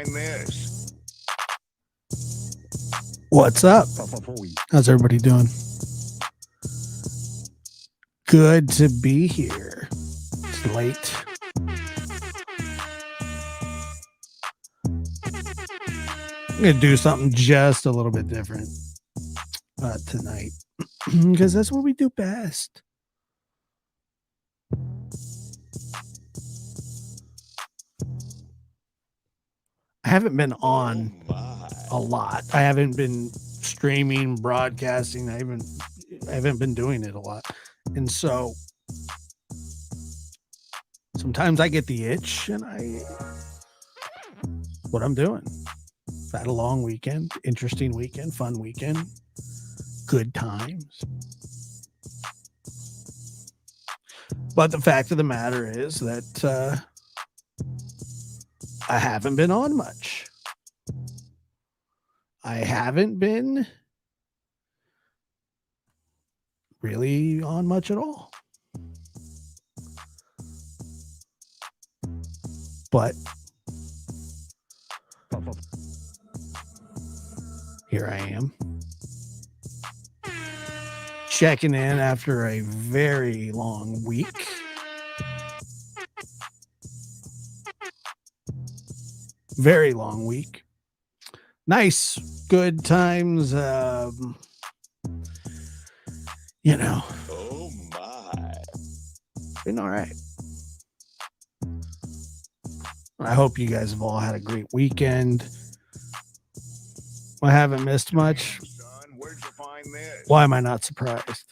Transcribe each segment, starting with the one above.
find this? What's up? How's everybody doing? Good to be here. It's late. I'm going to do something just a little bit different tonight because that's what we do best. I haven't been on a lot. I haven't been streaming, broadcasting. I haven't been doing it a lot. And so sometimes I get the itch and what I'm doing. Had a long weekend, interesting weekend, fun weekend, good times. But the fact of the matter is that I haven't been on much. I haven't been really on much at all. But here I am, checking in after a very long week. Very long week. Nice, good times. You know. Oh my. Been all right. I hope you guys have all had a great weekend. I haven't missed much. Son, where'd you find this? Why am I not surprised?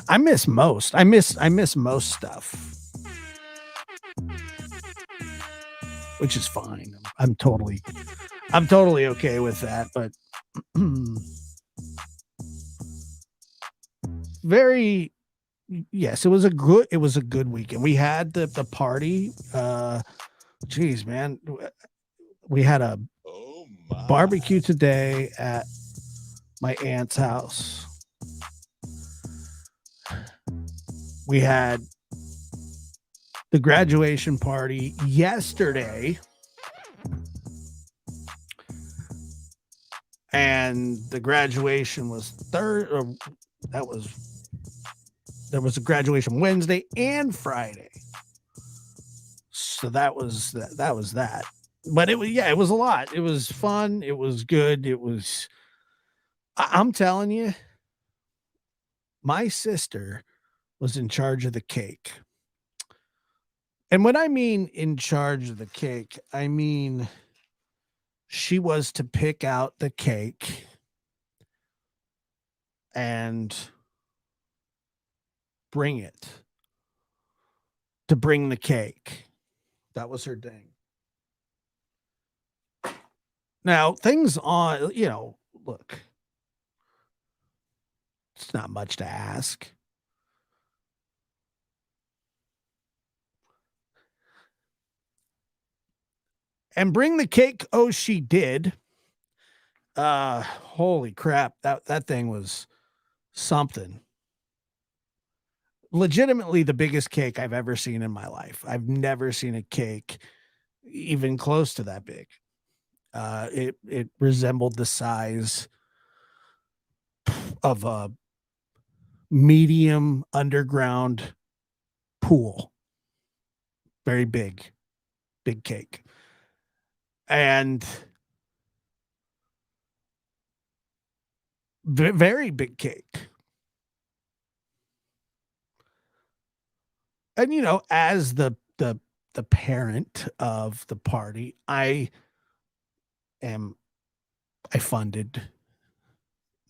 I miss most. I miss most stuff, which is fine. I'm totally okay with that. But very, yes, it was a good weekend. We had the party. Geez, man, we had a barbecue today at my aunt's house. We had the graduation party yesterday, and the graduation was there was a graduation Wednesday and Friday. So that was that. But it was a lot. It was fun. It was good. I'm telling you, my sister was in charge of the cake. And when I mean in charge of the cake, I mean she was to pick out the cake and bring the cake. That was her thing. Now, things on, look, it's not much to ask. And bring the cake. Oh, she did. Holy crap. That thing was something. Legitimately the biggest cake I've ever seen in my life. I've never seen a cake even close to that big. It resembled the size of a medium underground pool. Very big cake. And very big cake. And as the parent of the party, I funded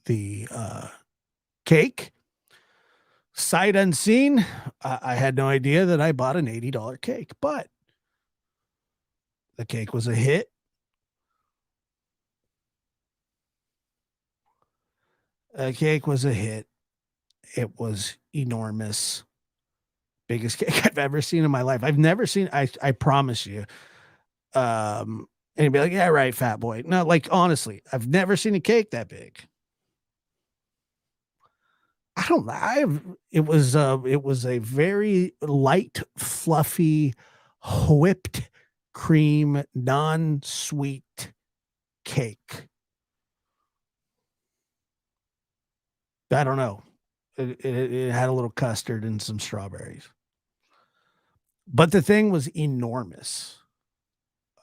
the cake. Sight unseen, I had no idea that I bought an $80 cake, but the cake was a hit. The cake was a hit. It was enormous. Biggest cake I've ever seen in my life. I've never seen, I promise you. And you'd be like, yeah, right, fat boy. No, like, honestly, I've never seen a cake that big. I don't know. It was a very light, fluffy, whipped cream, non-sweet cake. I don't know. It had a little custard and some strawberries. But the thing was enormous.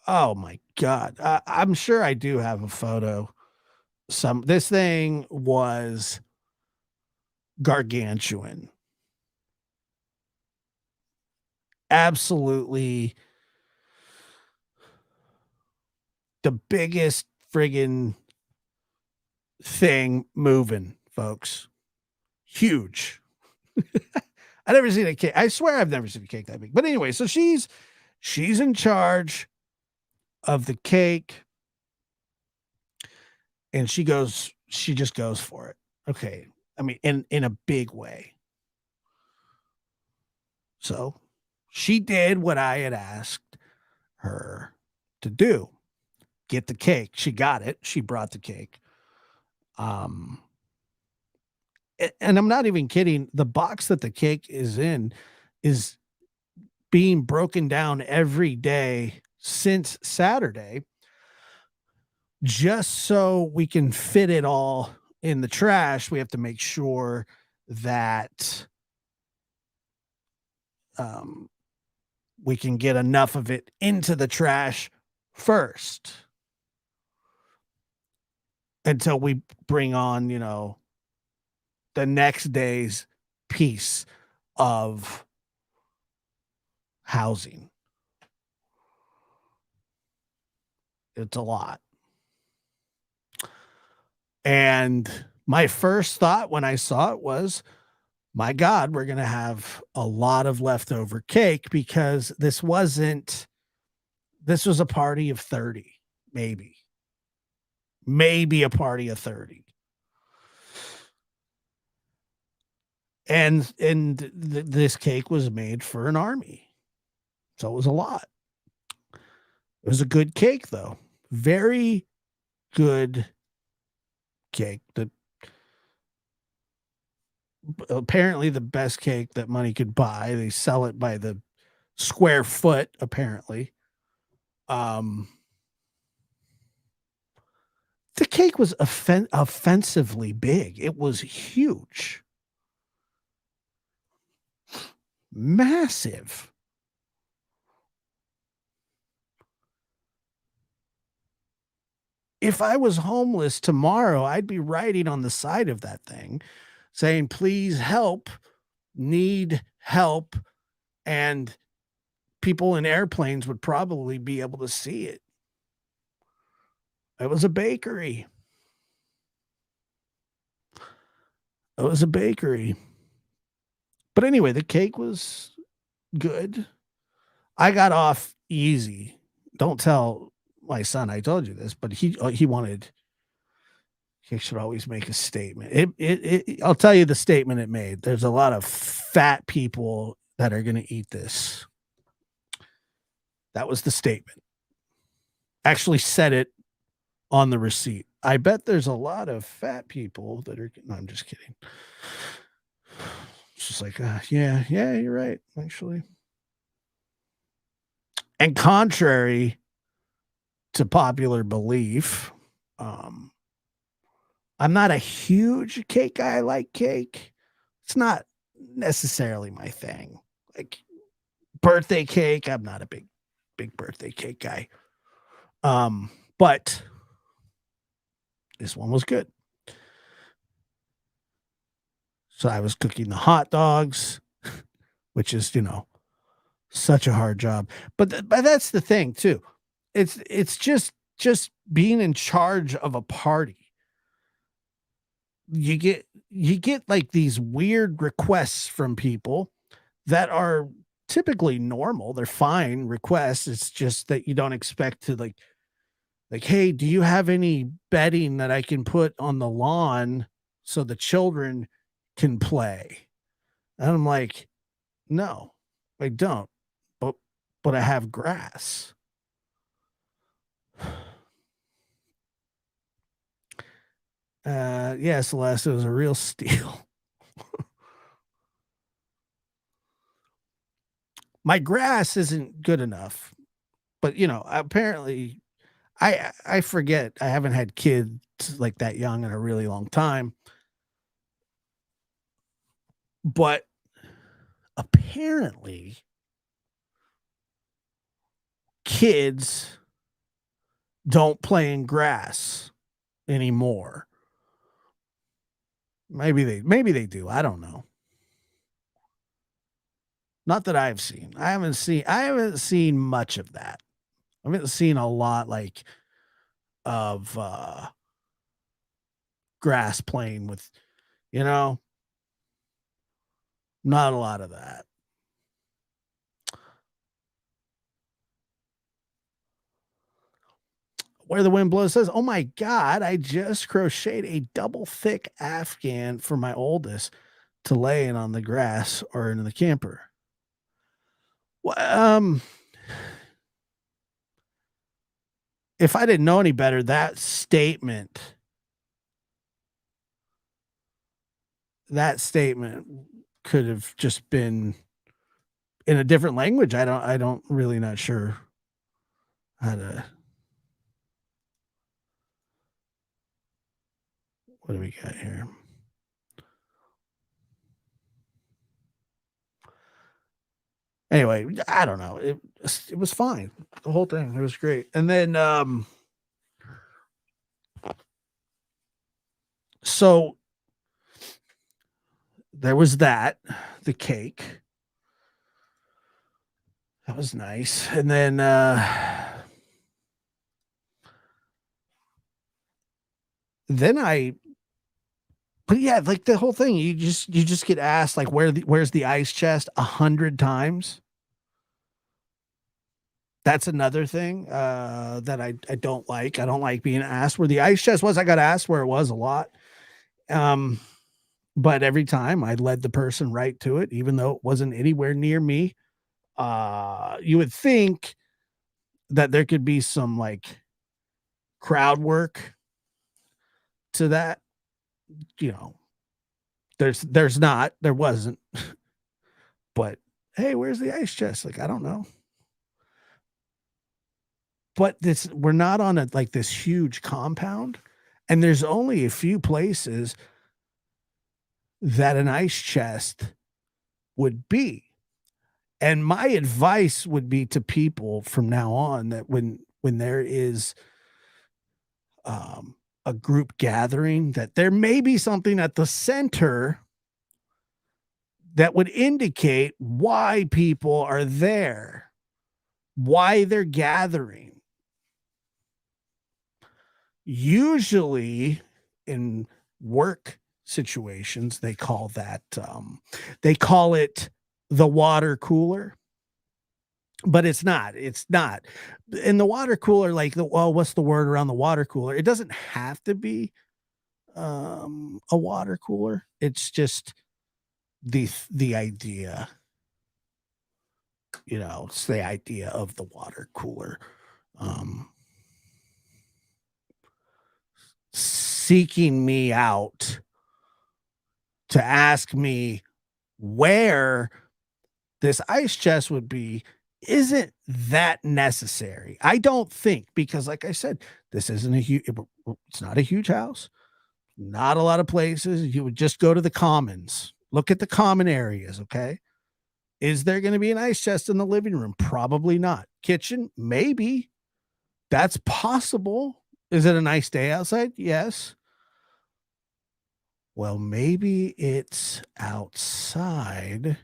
Oh my god. I'm sure I do have a photo. This thing was gargantuan. Absolutely the biggest friggin' thing moving, folks. Huge. I never seen a cake. I swear I've never seen a cake that big. But anyway, so she's in charge of the cake and she just goes for it. Okay. I mean, in a big way. So she did what I had asked her to do. Get the cake. She got it. She brought the cake. Um and I'm not even kidding. The box that the cake is in is being broken down every day since Saturday, just so we can fit it all in the trash. We have to make sure that um, we can get enough of it into the trash first until we bring on, the next day's piece of housing. It's a lot. And my first thought when I saw it was, my God, we're going to have a lot of leftover cake because this was a party of 30, maybe a party of 30. And this cake was made for an army. So it was a lot. It was a good cake though. Very good cake. Apparently the best cake that money could buy. They sell it by the square foot, apparently. The cake was offensively big. It was huge. Massive. If I was homeless tomorrow, I'd be writing on the side of that thing saying, please help, need help. And people in airplanes would probably be able to see it. It was a bakery. It was a bakery. But anyway, the cake was good. I got off easy. Don't tell my son I told you this, but he wanted. He should always make a statement. I'll tell you the statement it made. There's a lot of fat people that are going to eat this. That was the statement. Actually said it on the receipt. I bet there's a lot of fat people that are. No, I'm just kidding. It's just like, yeah, you're right, actually. And contrary to popular belief, I'm not a huge cake guy. I like cake. It's not necessarily my thing. Like birthday cake, I'm not a big birthday cake guy. But this one was good. So I was cooking the hot dogs, which is, such a hard job. But that's the thing too. It's just being in charge of a party. You get like these weird requests from people that are typically normal. They're fine requests. It's just that you don't expect to like, hey, do you have any bedding that I can put on the lawn so the children can play? And I'm like, no, I don't. But I have grass. Yeah, Celeste, it was a real steal. My grass isn't good enough, but, apparently I forget. I haven't had kids like that young in a really long time, but apparently kids don't play in grass anymore. Maybe they do. I don't know. Not that I've seen. I haven't seen much of that. I haven't seen a lot like of grass playing with, you know, not a lot of that. Where the Wind Blows says, "Oh my god, I just crocheted a double thick Afghan for my oldest to lay in on the grass or in the camper." Well, if I didn't know any better, that statement could have just been in a different language. I don't really not sure how to what do we got here? Anyway, I don't know. It was fine. The whole thing. It was great. And then so there was that, the cake. That was nice. And then then I but yeah, like the whole thing, you just get asked like where's the ice chest 100 times. That's another thing that I don't like. I don't like being asked where the ice chest was. I got asked where it was a lot. Um, but every time I led the person right to it, even though it wasn't anywhere near me. You would think that there could be some like crowd work to that, you know. There's not, there wasn't, but hey, where's the ice chest? Like, I don't know. But this we're not on a like this huge compound, and there's only a few places that an ice chest would be. And my advice would be to people from now on that when there is um, a group gathering, that there may be something at the center that would indicate why people are there, why they're gathering. Usually in work situations, they call it the water cooler, but it's not. It's not. In the water cooler, like what's the word around the water cooler? It doesn't have to be a water cooler. It's just the idea, it's the idea of the water cooler. Um Seeking me out to ask me where this ice chest would be isn't that necessary. I don't think, because like I said, this isn't a huge it's not a huge house. Not a lot of places. You would just go to the commons. Look at the common areas, okay? Is there going to be an ice chest in the living room? Probably not. Kitchen? Maybe. That's possible. Is it a nice day outside? Yes. Well, maybe it's outside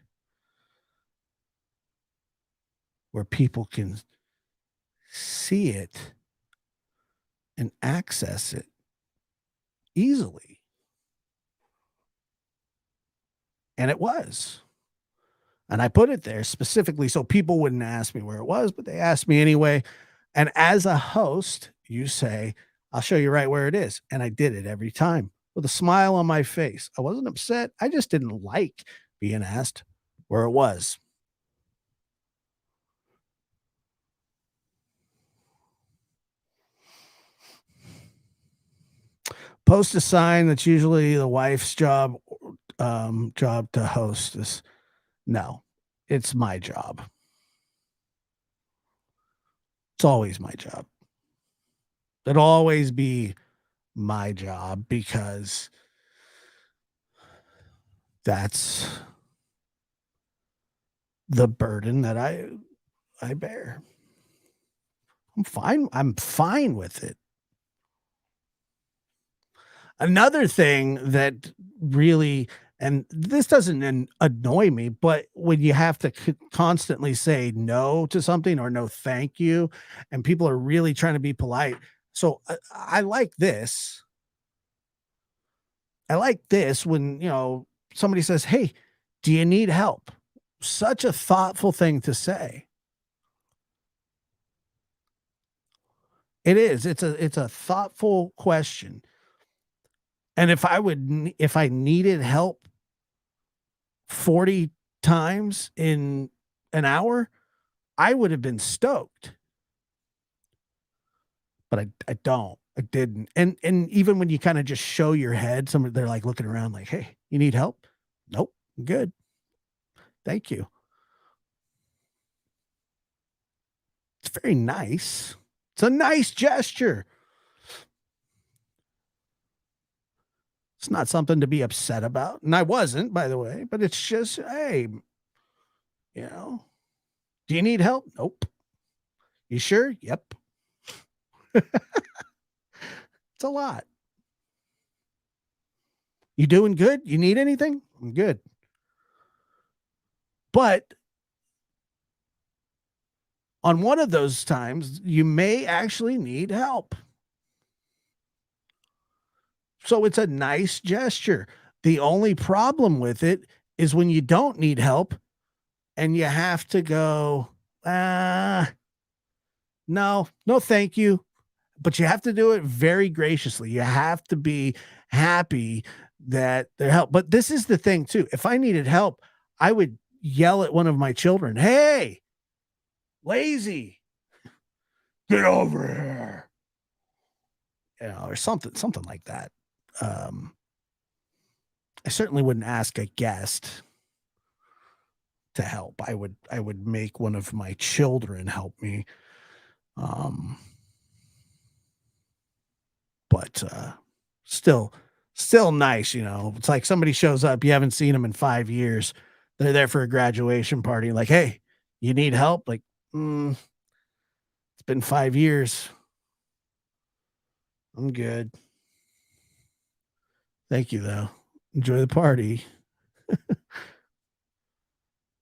where people can see it and access it easily. And it was. And I put it there specifically so people wouldn't ask me where it was, but they asked me anyway. And as a host, you say, I'll show you right where it is. And I did it every time with a smile on my face. I wasn't upset. I just didn't like being asked where it was. Post a sign that's usually the wife's job job to host this. No, it's my job. It's always my job. It'll always be my job because that's the burden that I bear. I'm fine with it. Another thing that really, and this doesn't annoy me, but when you have to constantly say no to something or no thank you, and people are really trying to be polite. So I like this. I like this when, somebody says, "Hey, do you need help?" Such a thoughtful thing to say. It is. It's a thoughtful question. And if I needed help 40 times in an hour, I would have been stoked. But I don't. I didn't. And even when you kind of just show your head, they're like looking around like, "Hey, you need help?" Nope. I'm good. Thank you. It's very nice. It's a nice gesture. It's not something to be upset about. And I wasn't, by the way, but it's just, hey, you know, do you need help? Nope. You sure? Yep. It's a lot. You doing good? You need anything? I'm good. But on one of those times, you may actually need help. So it's a nice gesture. The only problem with it is when you don't need help and you have to go, no, no, thank you. But you have to do it very graciously. You have to be happy that they're help. But this is the thing, too. If I needed help, I would yell at one of my children, "Hey, lazy, get over here." Or something like that. Um, I certainly wouldn't ask a guest to help. I would make one of my children help me. Um, but still still nice, It's like somebody shows up, you haven't seen them in 5 years. They're there for a graduation party, like, "Hey, you need help?" Like, it's been 5 years. I'm good. Thank you, though. Enjoy the party.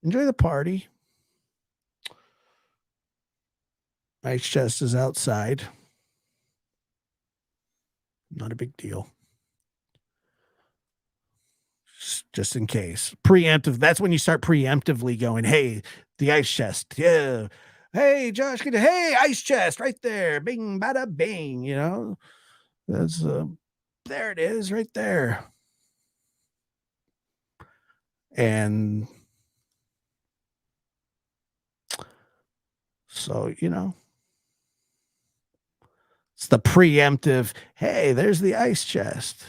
Enjoy the party. Ice chest is outside. Not a big deal. Just in case. Preemptive. That's when you start preemptively going, "Hey, the ice chest. Yeah. Hey, Josh, hey, ice chest right there. Bing, bada, bing." That's there it is right there. And so, it's the preemptive, "Hey, there's the ice chest."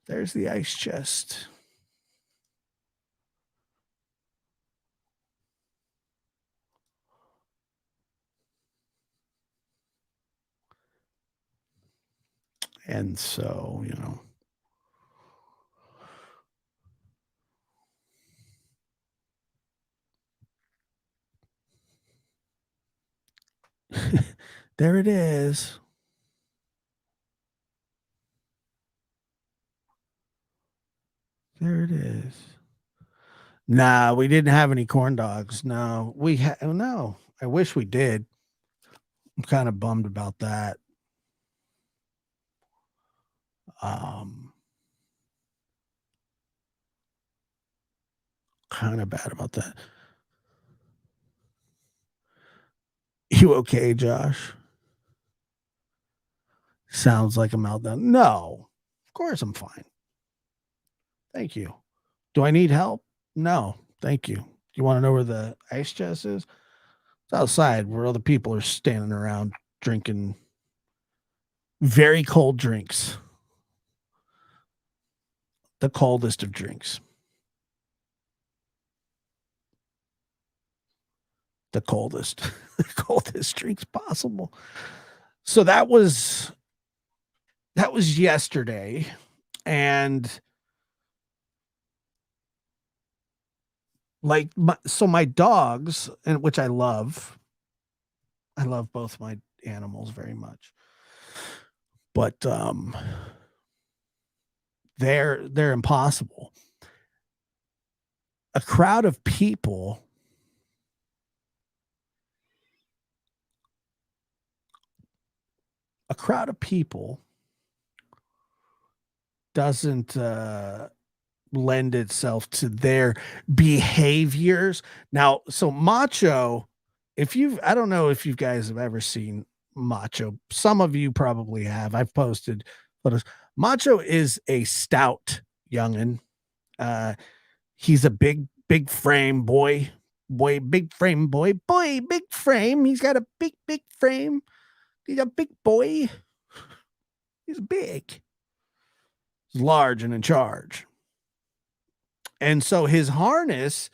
There's the ice chest. And so, there it is. There it is. Nah, we didn't have any corn dogs. No, no. I wish we did. I'm kind of bummed about that. Um, kind of bad about that. You okay, Josh? Sounds like a meltdown. No, of course I'm fine. Thank you. Do I need help? No, thank you. You want to know where the ice chest is? It's outside where other people are standing around drinking very cold drinks. The coldest of drinks. The coldest, the coldest drinks possible. So that was yesterday, and like my dogs, and which I love both my animals very much, but they're impossible. A crowd of people doesn't lend itself to their behaviors. Now, so Macho, I don't know if you guys have ever seen Macho. Some of you probably have. I've posted photos. Macho is a stout youngin. He's a big frame boy, big frame boy, big frame. He's got a big frame. He's a big boy. He's big. He's large and in charge. And so his harness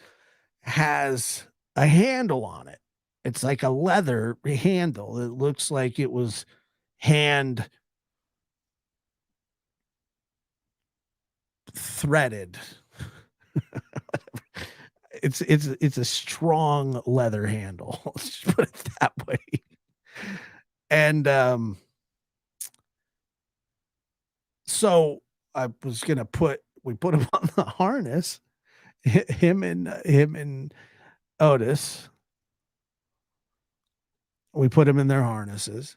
has a handle on it. It's like a leather handle. It looks like it was hand threaded. It's a strong leather handle. Let's just put it that way. And so we put him on the harness, him and Otis. We put him in their harnesses,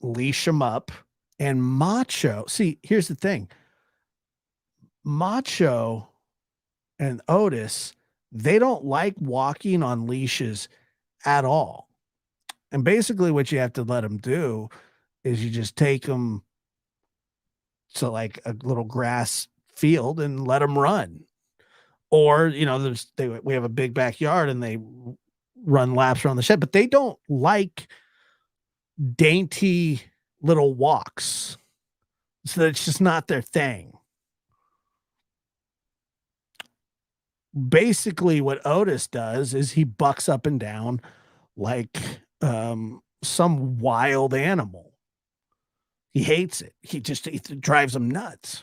leash him up, and Macho. See, here's the thing. Macho and Otis, they don't like walking on leashes at all. And basically what you have to let them do is you just take them to like a little grass field and let them run. Or, we have a big backyard and they run laps around the shed, but they don't like dainty little walks. So it's just not their thing. Basically what Otis does is he bucks up and down like some wild animal. He hates it. It drives him nuts.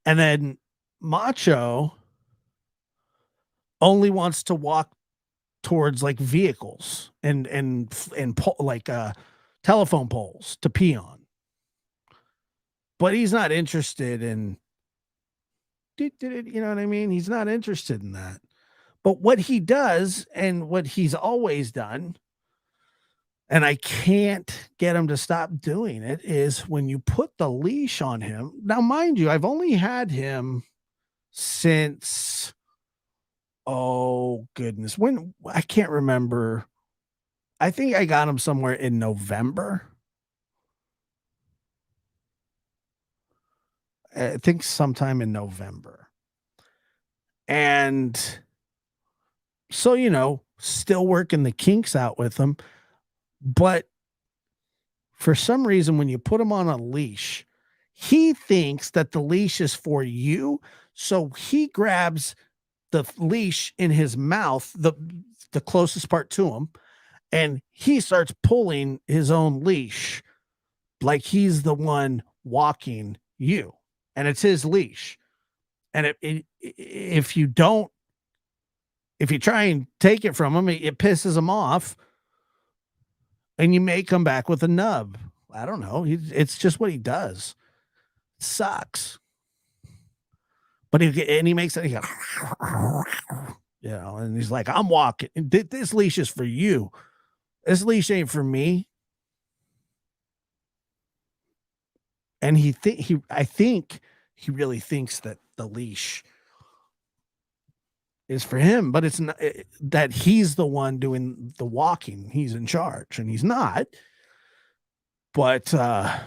And then Macho only wants to walk towards like vehicles and like telephone poles to pee on. But he's not interested in, you know what I mean? He's not interested in that. But what he does and what he's always done, and I can't get him to stop doing it, is when you put the leash on him. Now, mind you, I've only had him since, oh goodness, when I can't remember. I think I got him somewhere in November. I think sometime in November. And so, still working the kinks out with him. But for some reason, when you put him on a leash, he thinks that the leash is for you. So he grabs the leash in his mouth, the closest part to him, and he starts pulling his own leash like he's the one walking you. And it's his leash. And if you try and take it from him, it pisses him off. And you may come back with a nub. I don't know. It's just what he does. It sucks. But he makes it, and he's like, I'm walking. This leash is for you. This leash ain't for me. And I think he really thinks that the leash is for him, but it's not, that he's the one doing the walking. He's in charge, and he's not. But so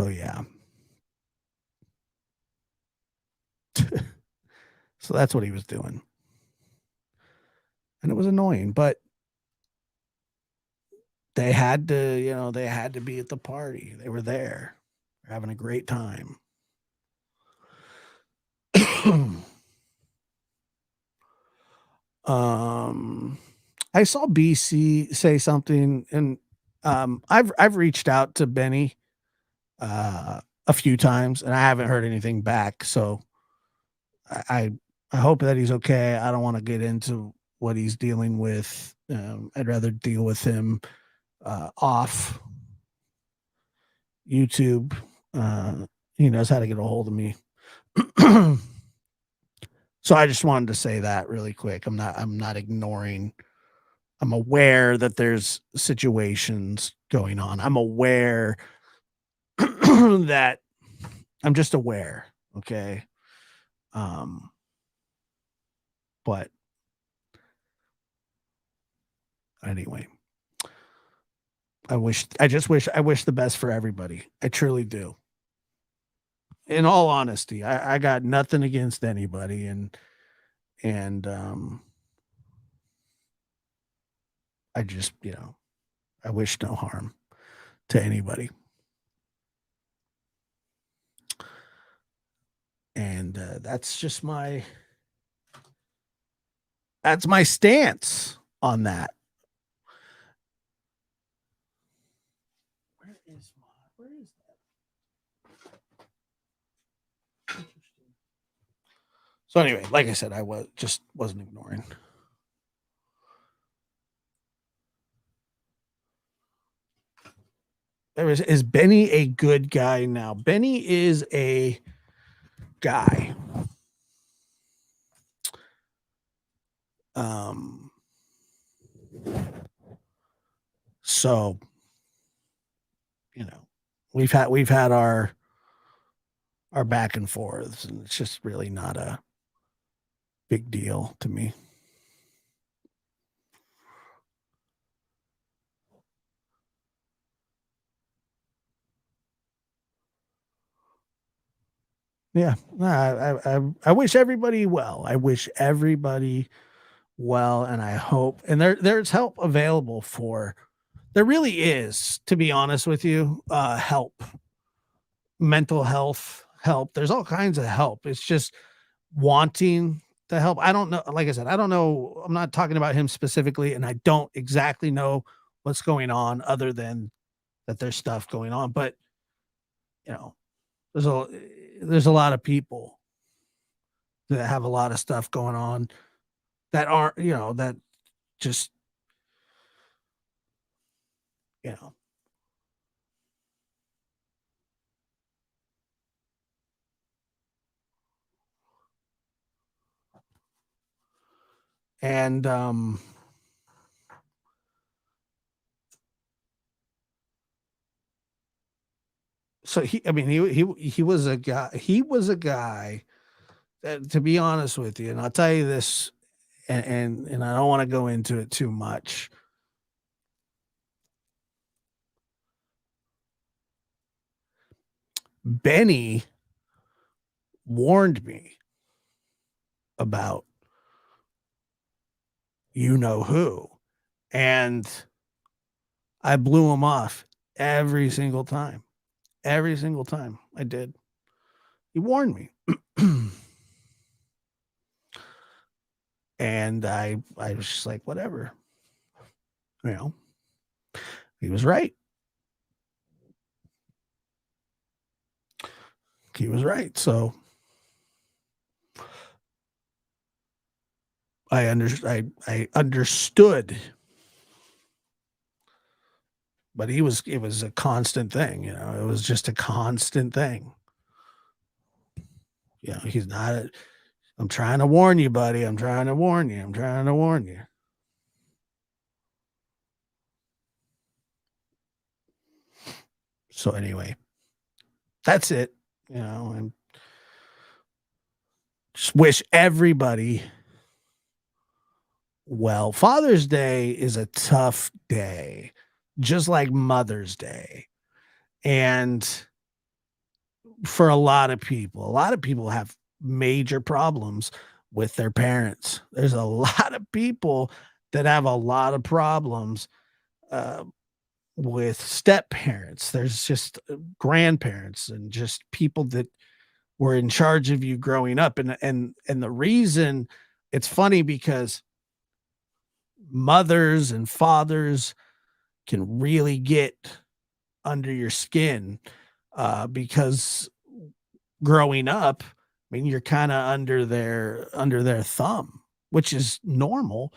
yeah, So that's what he was doing. And it was annoying, but they had to, they had to be at the party. They were there. They're having a great time. I saw BC say something, and I've reached out to Benny a few times, and I haven't heard anything back. So I I hope that he's okay. I don't want to get into what he's dealing with. I'd rather deal with him off YouTube. He knows how to get a hold of me. So I just wanted to say that really quick. I'm not ignoring. I'm aware that there's situations going on. I'm aware that I'm just aware. Okay. But anyway, I wish the best for everybody. I truly do. In all honesty, I got nothing against anybody, and I just, I wish no harm to anybody. And that's my stance on that. Where is that? Interesting. So anyway, like I said, I wasn't ignoring. Is Benny a good guy now? Benny is a guy. So we've had our back and forths, and it's just really not a big deal to me. Yeah, I wish everybody well. I wish everybody well, and I hope, and there's help available for. There really is, to be honest with you, help, mental health help. There's all kinds of help. It's just wanting the help. I don't know. Like I said, I don't know. I'm not talking about him specifically, and I don't exactly know what's going on, other than that there's stuff going on. But there's a lot of people that have a lot of stuff going on that aren't, that just, and so he was a guy that, to be honest with you, and I'll tell you this, and I don't want to go into it too much. Benny warned me about who, and I blew him off every single time. Every single time I did. He warned me. And I was just like, whatever. He was right. He was right. So I understood, but it was a constant thing, it was just a constant thing. He's not, I'm trying to warn you, buddy. I'm trying to warn you. I'm trying to warn you. So anyway, that's it, and just wish everybody well. Father's Day is a tough day, just like Mother's Day. And for a lot of people have major problems with their parents. There's a lot of people that have a lot of problems uh, with step parents. There's just grandparents and just people that were in charge of you growing up. And the reason it's funny because mothers and fathers can really get under your skin because growing up, I mean, you're kind of under their thumb, which is normal.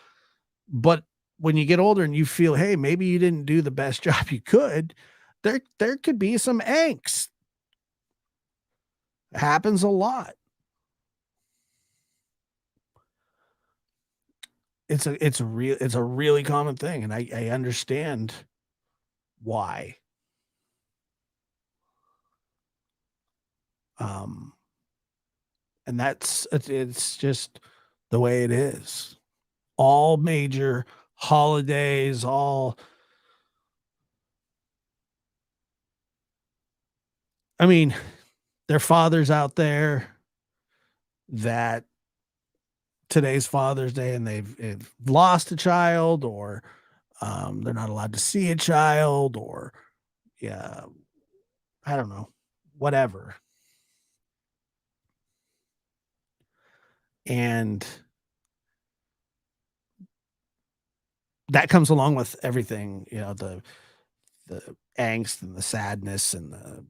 But when you get older and you feel, hey, maybe you didn't do the best job you could, there could be some angst. Happens a lot. It's a really common thing, and I understand why. Um, and it's just the way it is. All major holidays, all I mean, there are fathers out there that today's Father's Day and they've lost a child or they're not allowed to see a child or yeah, I don't know, whatever. And that comes along with everything, the angst and the sadness and the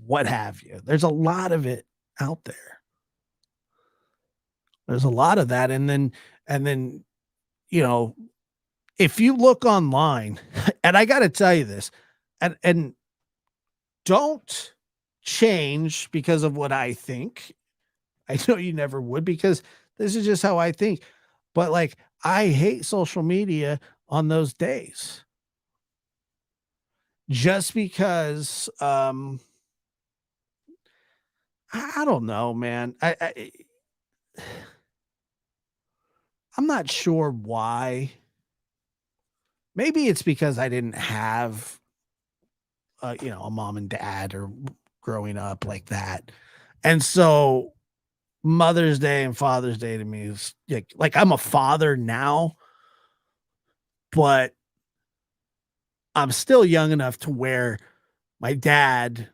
what have you. There's a lot of it out there. There's a lot of that, and then, you know, if you look online, and I gotta tell you this, and don't change because of what I think. I know you never would because this is just how I think. But like, I hate social media on those days just because I don't know, man. I'm not sure why. Maybe it's because I didn't have a mom and dad or growing up like that. And so Mother's Day and Father's Day to me is like I'm a father now, but I'm still young enough to where my dad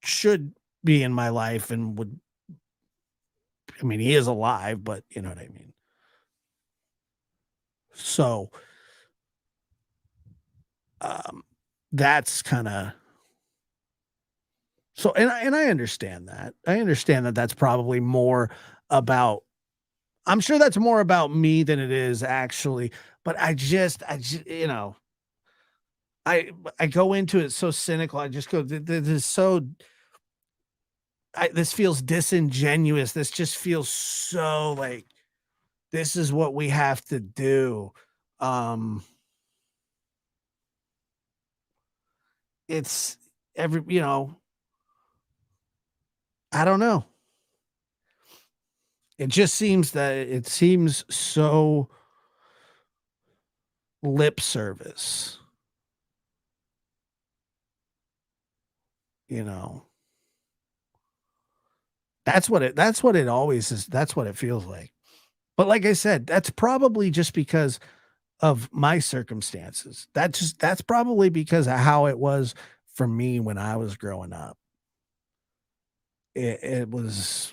should be in my life and would I mean he is alive, but you know what I mean. So um that's kind of so and I understand that. I understand that that's probably more about I'm sure that's more about me than it is actually, but I just I go into it so cynical. I just go, This is so. This feels disingenuous. This just feels so like this is what we have to do." Um, it's every I don't know. It just seems that it seems so lip service. You know, that's what it always is. That's what it feels like. But like I said, that's probably just because of my circumstances. That's probably because of how it was for me when I was growing up. It was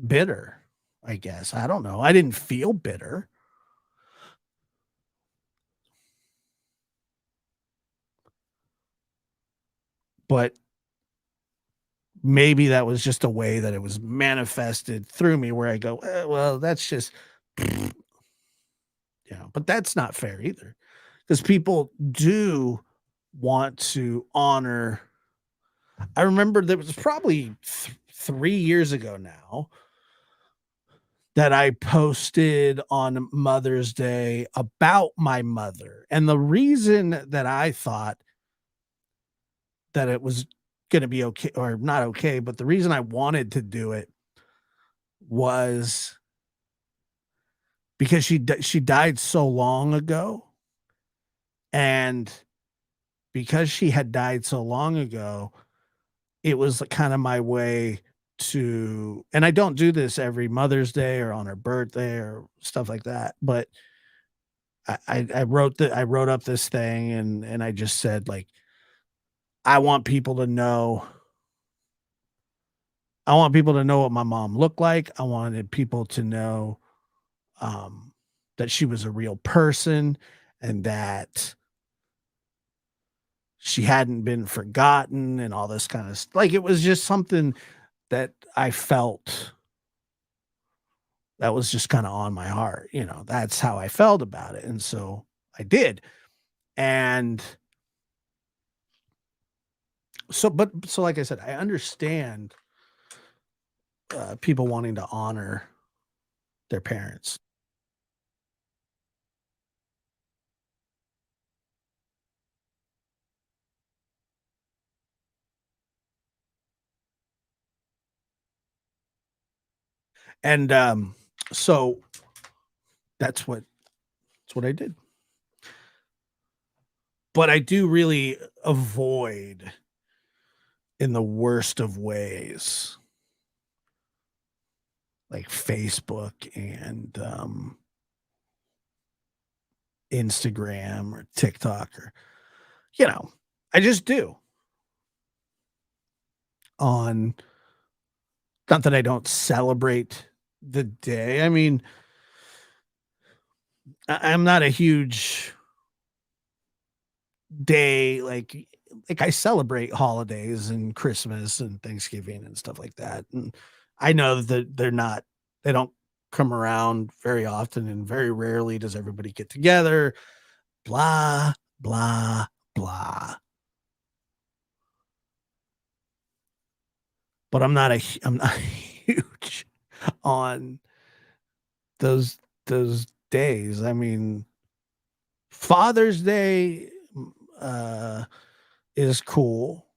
bitter, I guess. I don't know. I didn't feel bitter, but maybe that was just a way that it was manifested through me where I go, well, that's just, but that's not fair either because people do want to honor. I remember there was probably 3 years ago now that I posted on Mother's Day about my mother. And the reason that I thought that it was going to be okay or not okay, but the reason I wanted to do it was because she died so long ago, and because she had died so long ago, it was kind of my way. and I don't do this every Mother's Day or on her birthday or stuff like that, but I wrote up this thing and I just said, like, I want people to know I want people to know what my mom looked like. I wanted people to know, um, that she was a real person and that she hadn't been forgotten and all this kind of like, it was just something that I felt that was just kinda on my heart, that's how I felt about it, and so I did, and so like I said, I understand, people wanting to honor their parents, and, so that's what that's what I did, but I do really avoid, in the worst of ways, like Facebook and, Instagram or TikTok or, you know, I just do on not that I don't celebrate the day. I mean, I'm not a huge day like I celebrate holidays and Christmas and Thanksgiving and stuff like that. And I know that they don't come around very often and very rarely does everybody get together, blah, blah, blah. But I'm not huge on those days. I mean, Father's Day, uh, is cool,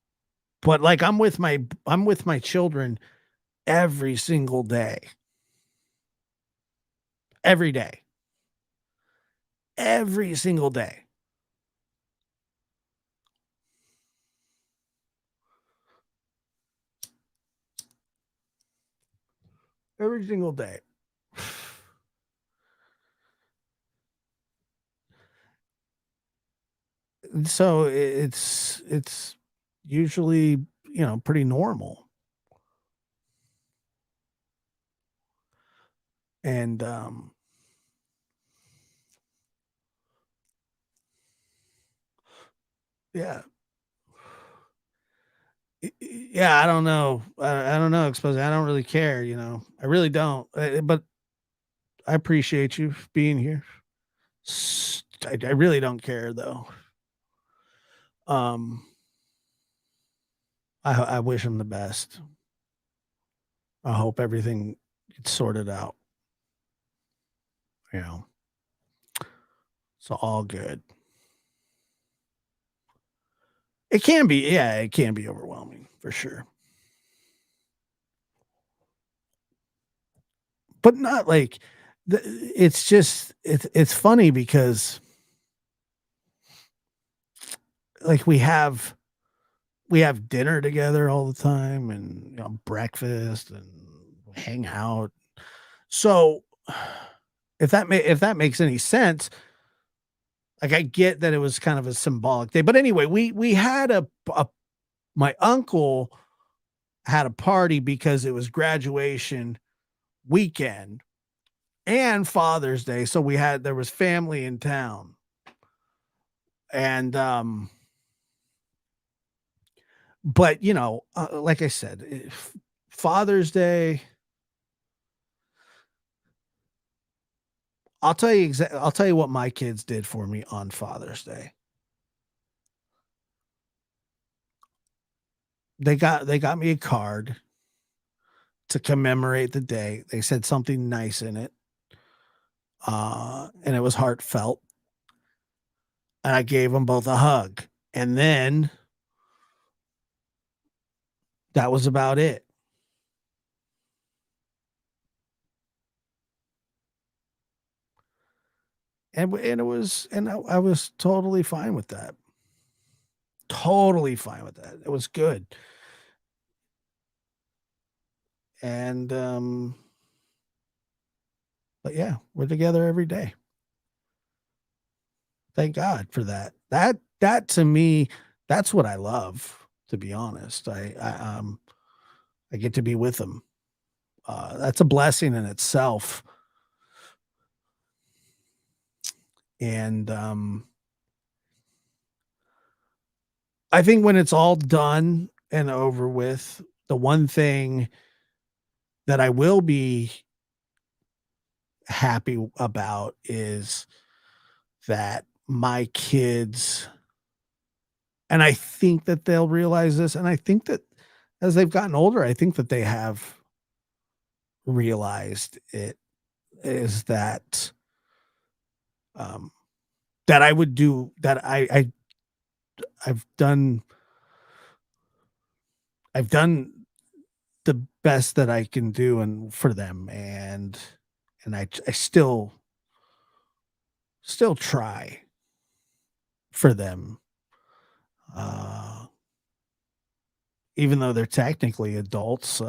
but, like, I'm with my children every single day, every day, every single day, every single day. And so it's usually, pretty normal, and, yeah. Yeah, I don't know. I don't know, exposing I don't really care, I really don't, but I appreciate you being here. I really don't care though. Um, I wish him the best. I hope everything gets sorted out, you know. So all good. It can be, yeah, it can be overwhelming for sure. But not like it's just it's funny because like we have dinner together all the time and breakfast and hang out. So if that makes any sense, like I get that it was kind of a symbolic day. But anyway, we had a my uncle had a party because it was graduation weekend and Father's Day. So there was family in town. And but like I said, Father's Day, I'll tell you what my kids did for me on Father's Day. They got me a card to commemorate the day. They said something nice in it. And it was heartfelt. And I gave them both a hug. And then that was about it. And I was totally fine with that. Totally fine with that. It was good. And but yeah, we're together every day. Thank God for that. That to me, that's what I love, to be honest. I get to be with them. That's a blessing in itself. And I think when it's all done and over with, the one thing that I will be happy about is that my kids, and I think that they'll realize this, and I think that as they've gotten older, I think that they have realized it, is that um that I would do that I've done I've done the best that I can do and for them, and I still try for them, uh, even though they're technically adults.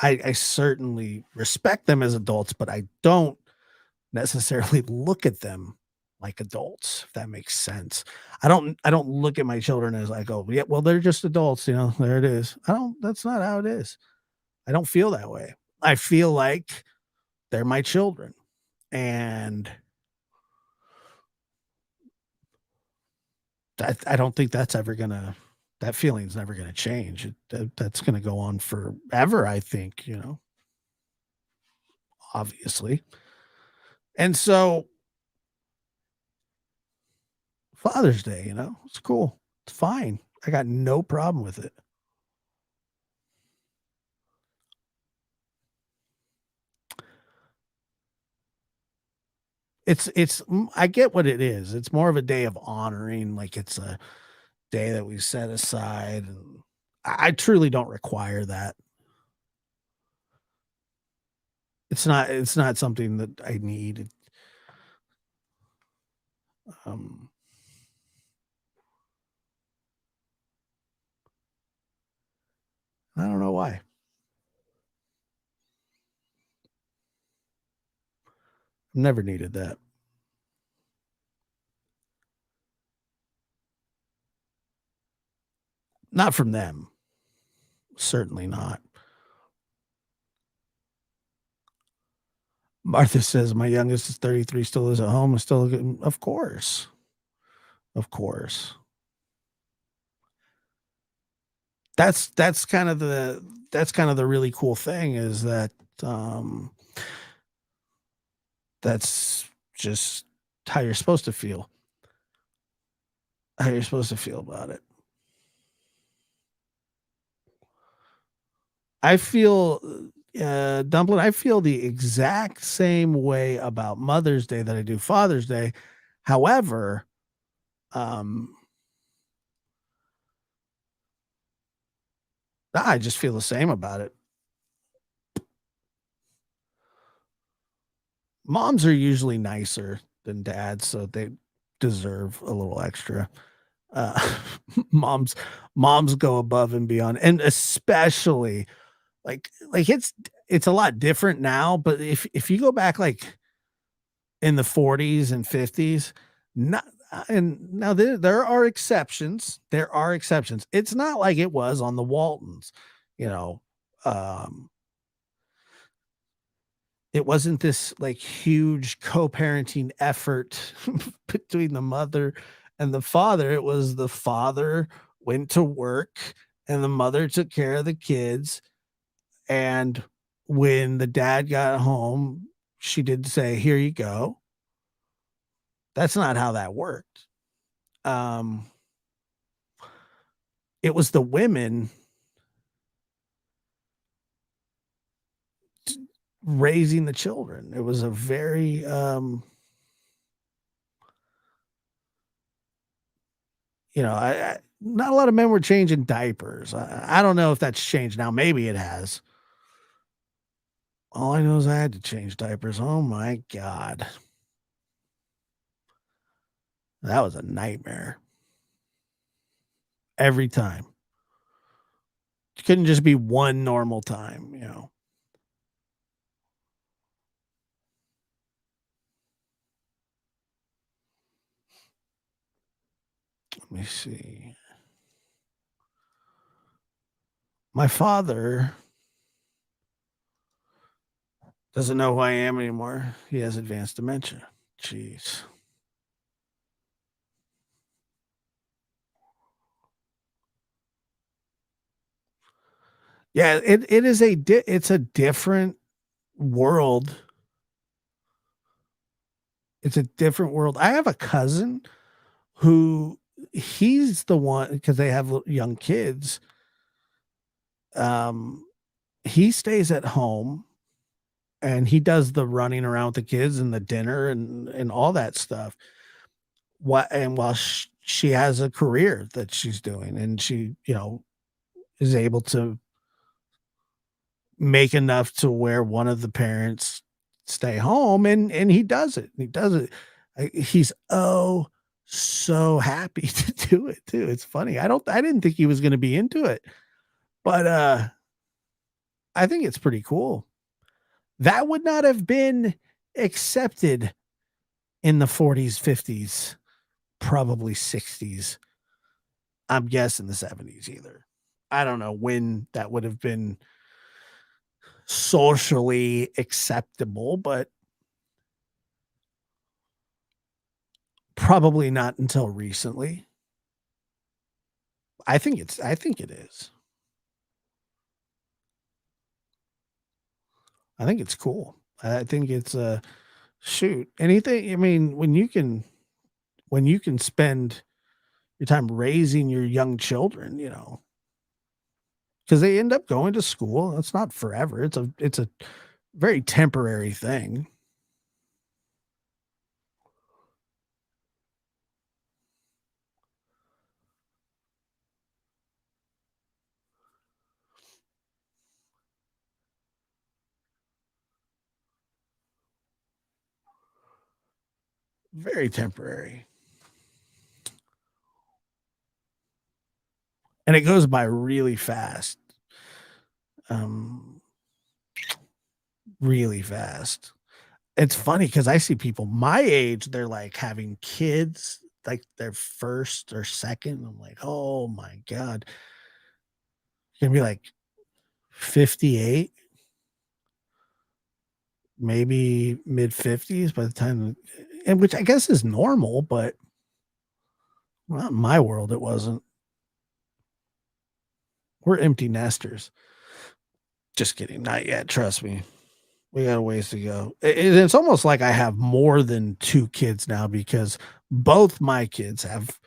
I certainly respect them as adults, but I don't necessarily look at them like adults, if that makes sense. I don't look at my children as like, oh yeah, well, they're just adults, there it is. I don't That's not how it is. I don't feel that way. I feel like they're my children. And I don't think that feeling's never gonna change. That's gonna go on forever, I think, obviously. And so Father's Day, it's cool. It's fine. I got no problem with it. I get what it is. It's more of a day of honoring, like it's a day that we set aside, and I truly don't require that. It's not something that I need. Um, I don't know why. I've never needed that. Not from them. Certainly not. Martha says, "My youngest is 33, still lives at home and still looking." Of course. Of course. That's kind of the really cool thing is that, um, that's just how you're supposed to feel. How you're supposed to feel about it. I feel, Dumpling, I feel the exact same way about Mother's Day that I do Father's Day. However, um, I just feel the same about it. Moms are usually nicer than dads, so they deserve a little extra. Uh, moms moms go above and beyond, and especially it's a lot different now, but if you go back, like, in the 40s and 50s, not and now there are exceptions, It's not like it was on the Waltons, you know, um, it wasn't this, like, huge co-parenting effort between the mother and the father. It was the father went to work and the mother took care of the kids, and when the dad got home, she did say, "Here you go." That's not how that worked. Um, it was the women raising the children. It was a very, not a lot of men were changing diapers. I don't know if that's changed now. Maybe it has. All I know is I had to change diapers. Oh my god. That was a nightmare every time. couldn't just be one normal time, you know. Let me see. My father doesn't know who I am anymore. He has advanced dementia. Jeez. Yeah, it is it's a different world. It's a different world. I have a cousin who he's the one because they have young kids. Um, he stays at home and he does the running around with the kids and the dinner and all that stuff. While she has a career that she's doing, and she, you know, is able to make enough to where one of the parents stay home, and he does it. He does it. He's so happy to do it too. It's funny. I didn't think he was going to be into it, but I think it's pretty cool. That would not have been accepted in the 40s, 50s, probably 60s. I'm guessing the 70s either. I don't know when that would have been socially acceptable, but probably not until recently. I think it is. I think it's cool. I think it's a shoot. Anything I mean, when you can spend your time raising your young children, you know, because they end up going to school. It's not forever. It's a very temporary thing. Very temporary. And it goes by really fast. Um, really fast. It's funny because I see people my age, they're like having kids, like their first or second. I'm like, oh my God. You're gonna be like 58, maybe mid 50s by the time, and which I guess is normal, but not in my world, it wasn't. We're empty nesters. Just kidding. Not yet. Trust me. We got a ways to go. It's almost like I have more than two kids now because both my kids have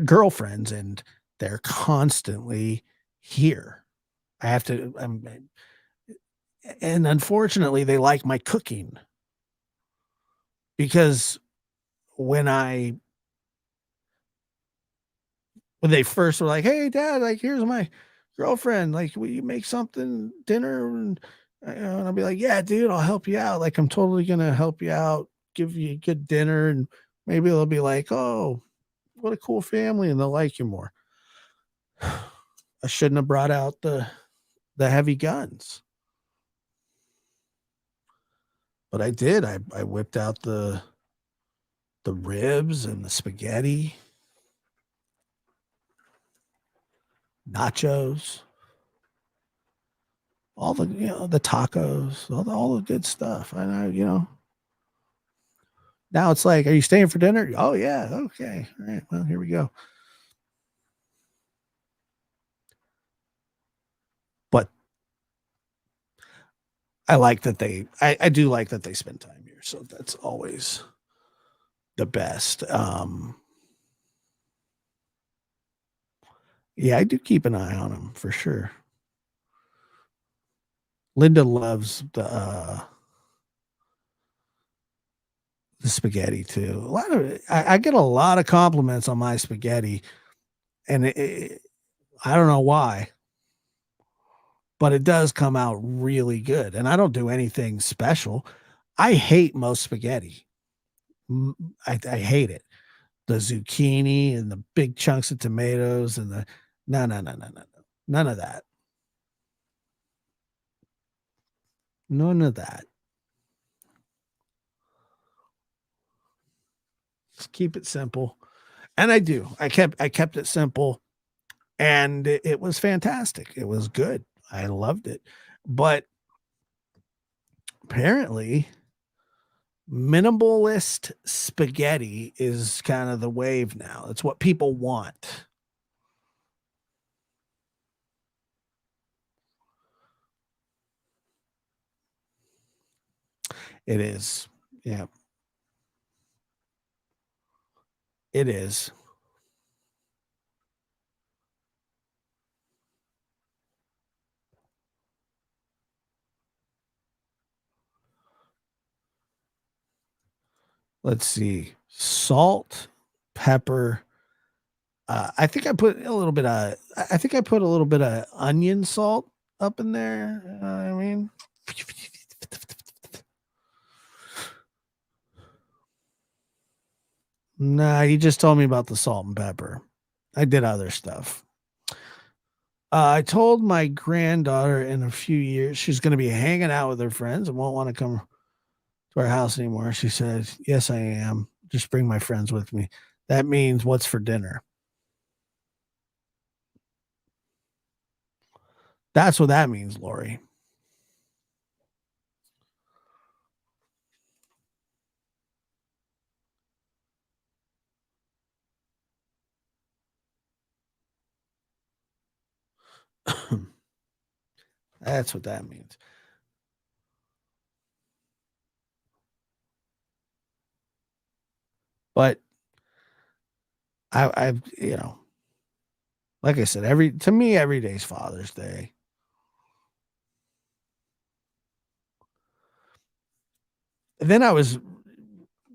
girlfriends and they're constantly here. I have to, and unfortunately, they like my cooking because when I, when they first were like, "Hey, Dad, like here's my girlfriend. Like, will you make something dinner?" And I'll be like, "Yeah, dude, I'll help you out. Like, I'm totally gonna help you out, give you a good dinner, and maybe they'll be like, oh, what a cool family, and they'll like you more." I shouldn't have brought out the heavy guns, but I did. I whipped out the ribs and the spaghetti, nachos, all the the tacos, all the good stuff. And I now it's like, are you staying for dinner? Oh yeah, okay, all right. Well, here we go. But I do like that they spend time here. So that's always the best. Yeah, I do keep an eye on them for sure. Linda loves the spaghetti too. A lot of I get a lot of compliments on my spaghetti, and I don't know why, but it does come out really good. And I don't do anything special. I hate most spaghetti. Mm, I hate it. The zucchini and the big chunks of tomatoes and the no, no, no, no, no, no, none of that. None of that. Just keep it simple. And I do. I kept it simple, and it was fantastic. It was good. I loved it. But apparently minimalist spaghetti is kind of the wave now. It's what people want. It is. Yeah, it is. Let's see. Salt, pepper. I think I put a little bit of I think I put a little bit of onion salt up in there. I mean, nah, you just told me about the salt and pepper. I did other stuff. I told my granddaughter in a few years she's going to be hanging out with her friends and won't want to come to our house anymore. She said, "Yes, I am. Just bring my friends with me." That means what's for dinner? That's what that means, Lori. That's what that means. But I've like I said, to me, every day's Father's Day. And then I was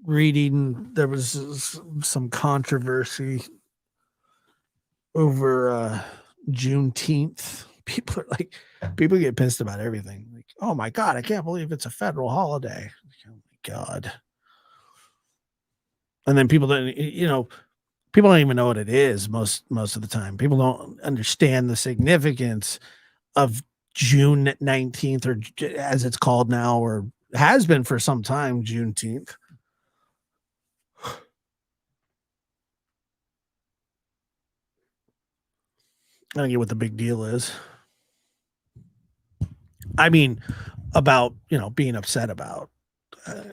reading there was some controversy over Juneteenth. People get pissed about everything. Like, oh my God, I can't believe it's a federal holiday. Oh my God. And then people don't even know what it is most of the time. People don't understand the significance of June 19th, or as it's called now, or has been for some time, Juneteenth. I don't get what the big deal is. I mean, about being upset about. Uh,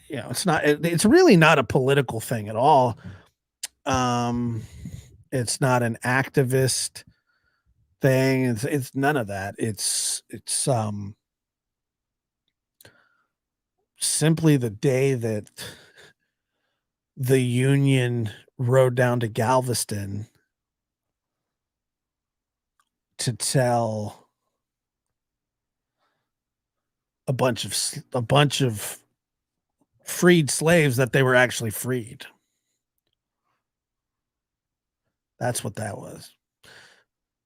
it's really not a political thing at all. Um, it's not an activist thing. It's none of that. It's simply the day that the Union rode down to Galveston to tell a bunch of freed slaves that they were actually freed. That's what that was.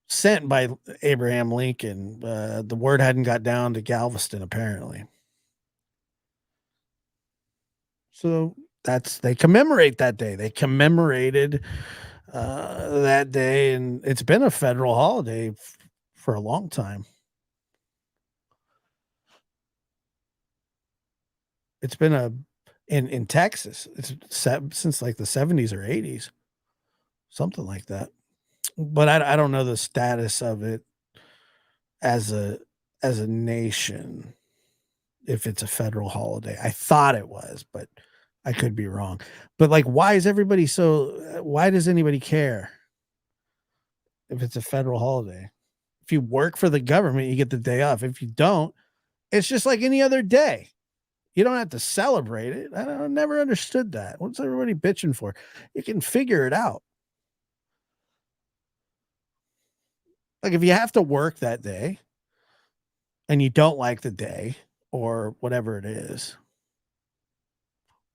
Sent by Abraham Lincoln. The word hadn't got down to Galveston, apparently. So they commemorate that day. They commemorated that day, and it's been a federal holiday for a long time. It's been in Texas. It's since like the 70s or 80s, something like that. But I don't know the status of it as a nation, if it's a federal holiday. I thought it was, but I could be wrong. But like, why does anybody care if it's a federal holiday? If you work for the government, you get the day off. If you don't, it's just like any other day. You don't have to celebrate it. I never understood that. What's everybody bitching for? You can figure it out. Like, if you have to work that day and you don't like the day or whatever it is,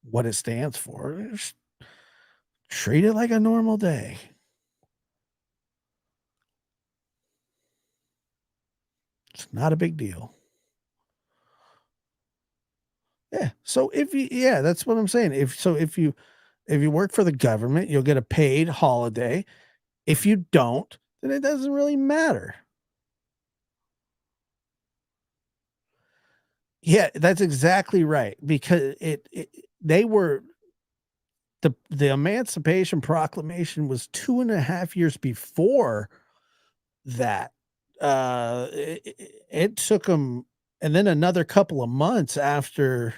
what it stands for, just treat it like a normal day. It's not a big deal. Yeah. So that's what I'm saying. If you work for the government, you'll get a paid holiday. If you don't, then it doesn't really matter. Yeah, that's exactly right, because they were the Emancipation Proclamation was 2.5 years before that. It took them, and then another couple of months after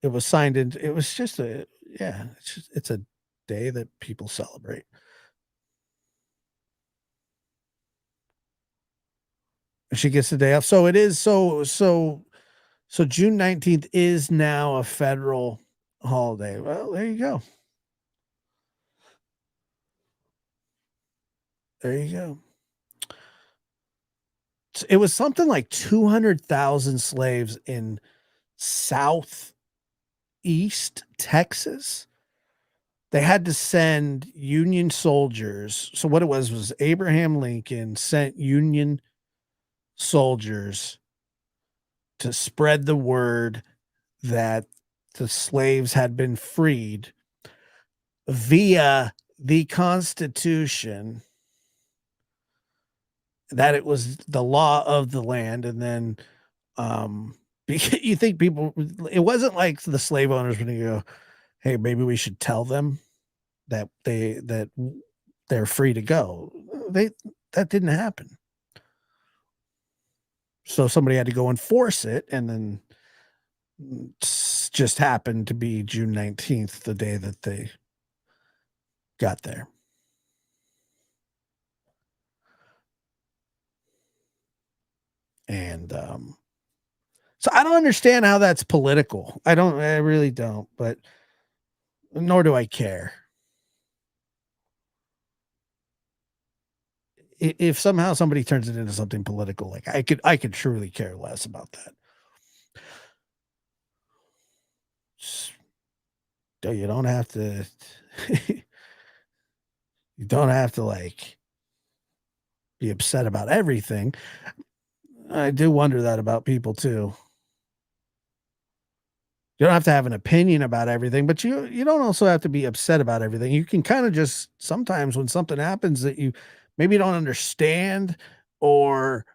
it was signed into, it was just a, yeah, it's a day that people celebrate. She gets the day off. So it is so June 19th is now a federal holiday. Well, there you go. There you go. It was something like 200,000 slaves in southeast Texas. They had to send Union soldiers. So what it was Abraham Lincoln sent Union soldiers to spread the word that the slaves had been freed via the Constitution, that it was the law of the land. And then you think people, it wasn't like the slave owners when you go, hey, maybe we should tell them that they're free to go. They That didn't happen. So somebody had to go enforce it, and then just happened to be June 19th, the day that they got there. And so I don't understand how that's political. I really don't, but nor do I care. If somehow somebody turns it into something political, like I could truly care less about that. You don't have to you don't have to like be upset about everything. I do wonder that about people too. You don't have to have an opinion about everything, but you don't also have to be upset about everything. You can kind of just, sometimes when something happens that you maybe don't understand or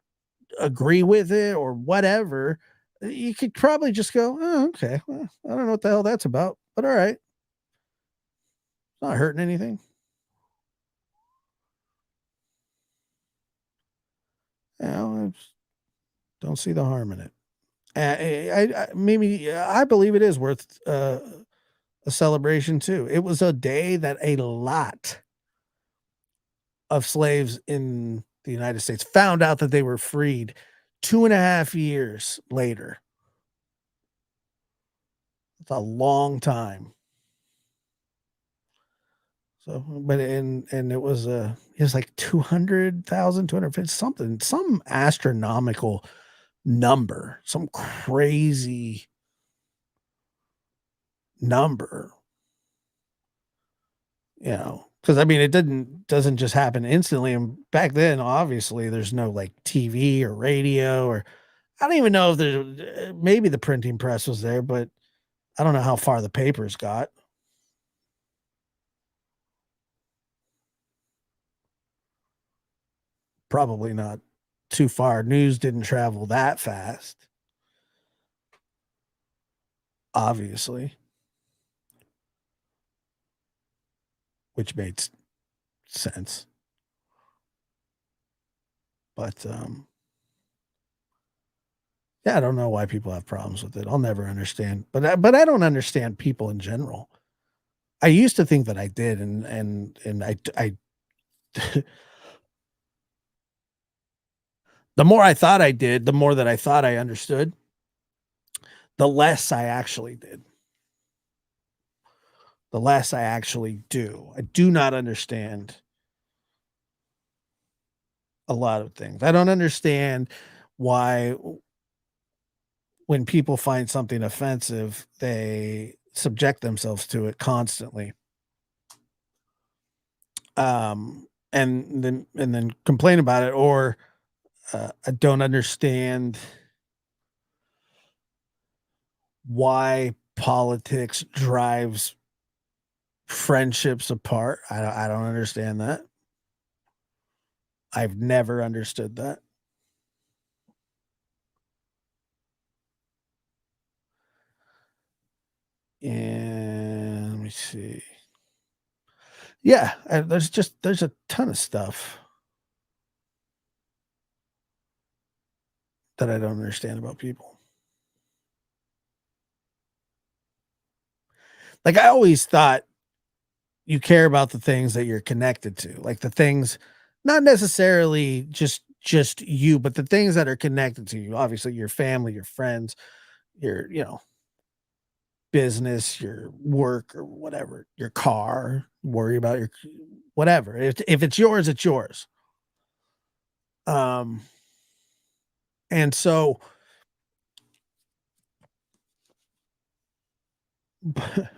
agree with it or whatever, you could probably just go, oh, okay, well, I don't know what the hell that's about, but all right, it's not hurting anything. I just don't see the harm in it. I believe it is worth a celebration too. It was a day that a lot of slaves in the United States found out that they were freed 2.5 years later. It's a long time. So, but and it was like 200,000, 250, something, some astronomical number, some crazy number, because I mean, doesn't just happen instantly. And back then, obviously, there's no like TV or radio, or I don't even know if there, maybe the printing press was there, but I don't know how far the papers got. Probably not too far. News didn't travel that fast, obviously, which made sense. But yeah, I don't know why people have problems with it. I'll never understand. But I don't understand people in general. I used to think that I did, and I the more I thought I did, the more that I thought I understood, the less I actually did. The less I actually do. I do not understand a lot of things. I don't understand why when people find something offensive, they subject themselves to it constantly. And then complain about it, or I don't understand why politics drives friendships apart. I don't understand that. I've never understood that. And let me see. Yeah, there's a ton of stuff that I don't understand about people. Like, I always thought you care about the things that you're connected to, like the things not necessarily just you, but the things that are connected to you. Obviously, your family, your friends, your, business, your work or whatever, your car, worry about your whatever. If it's yours, it's yours. Um, and so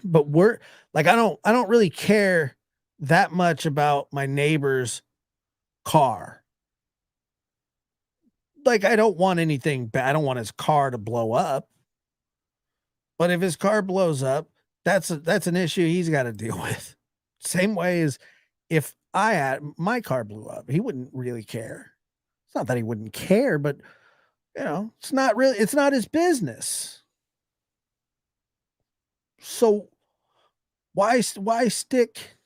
but we're like I don't really care that much about my neighbor's car. Like I don't want anything bad. I don't want his car to blow up. But if his car blows up, that's an issue he's got to deal with. Same way as if I had my car blew up, he wouldn't really care. It's not that he wouldn't care, but it's not his business. So why stick,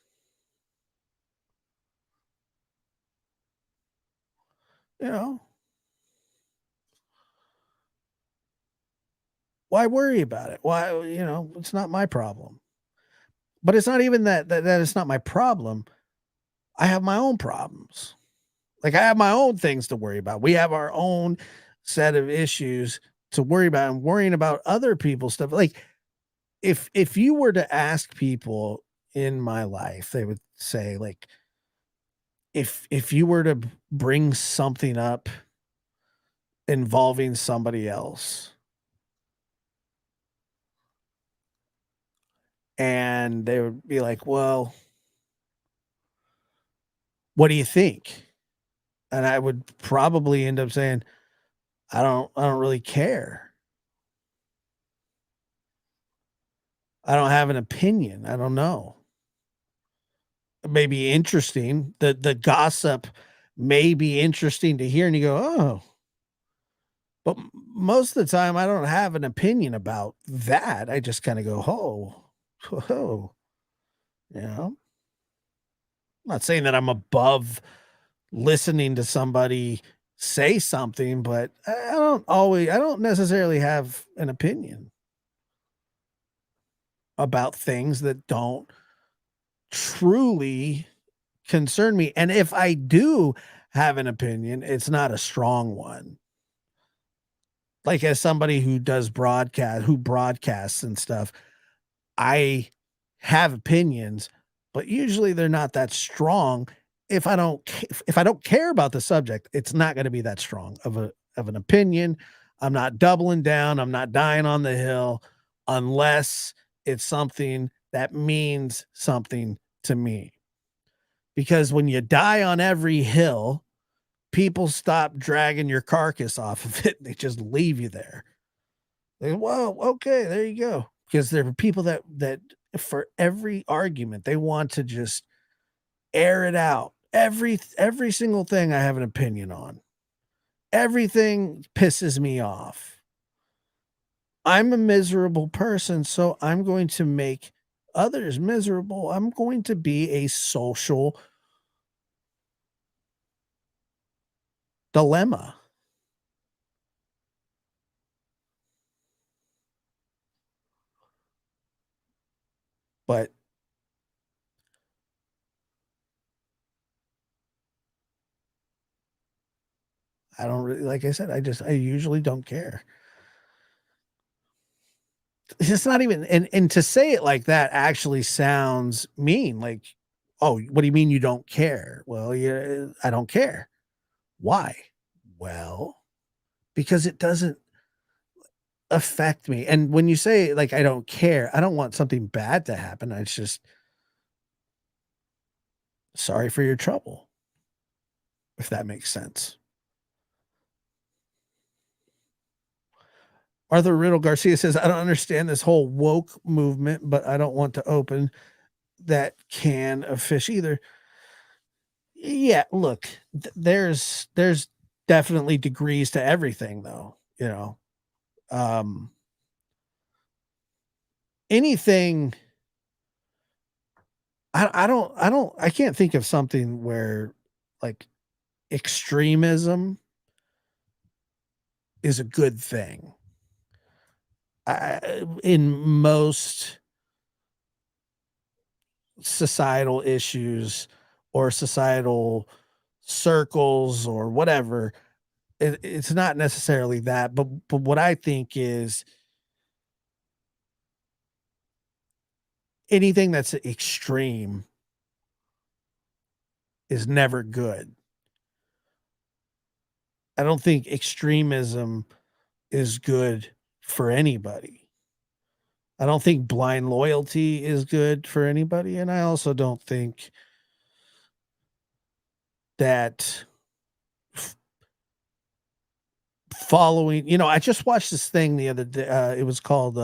you know, why worry about it? Why, it's not my problem. But it's not even that it's not my problem. I have my own problems. Like I have my own things to worry about. We have our own set of issues to worry about and worrying about other people's stuff. Like if you were to ask people in my life, they would say like if you were to bring something up involving somebody else and they would be like, "Well, what do you think?" And I would probably end up saying, I don't really care. I don't have an opinion. I don't know. It may be interesting. The gossip may be interesting to hear, and you go, "Oh," but most of the time, I don't have an opinion about that. I just kinda go, "Oh, oh," you know? I'm not saying that I'm above listening to somebody say something, but I don't necessarily have an opinion about things that don't truly concern me, and if I do have an opinion, it's not a strong one. Like, as somebody who broadcasts and stuff, I have opinions, but usually they're not that strong. If I don't care about the subject, it's not gonna be that strong of an opinion. I'm not doubling down, I'm not dying on the hill unless it's something that means something to me. Because when you die on every hill, people stop dragging your carcass off of it, they just leave you there. They "Well, okay, there you go." Because there are people that for every argument, they want to just air it out. Every single thing I have an opinion on. Everything pisses me off. I'm a miserable person, so I'm going to make others miserable. I'm going to be a social dilemma. But I don't really like I said, I usually don't care. It's not even and to say it like that actually sounds mean, like, "Oh, what do you mean you don't care?" "Well, yeah, I don't care." "Why?" "Well, because it doesn't affect me." And when you say, like, "I don't care," I don't want something bad to happen, it's just, "Sorry for your trouble," if that makes sense. Arthur Riddle Garcia says, "I don't understand this whole woke movement, but I don't want to open that can of fish either." Yeah, look, there's definitely degrees to everything though, you know? Um, anything. I can't think of something where like extremism is a good thing. In most societal issues or societal circles or whatever, it's not necessarily that, but what I think is anything that's extreme is never good. I don't think extremism is good for anybody. I don't think blind loyalty is good for anybody, and I also don't think that following, I just watched this thing the other day. It was called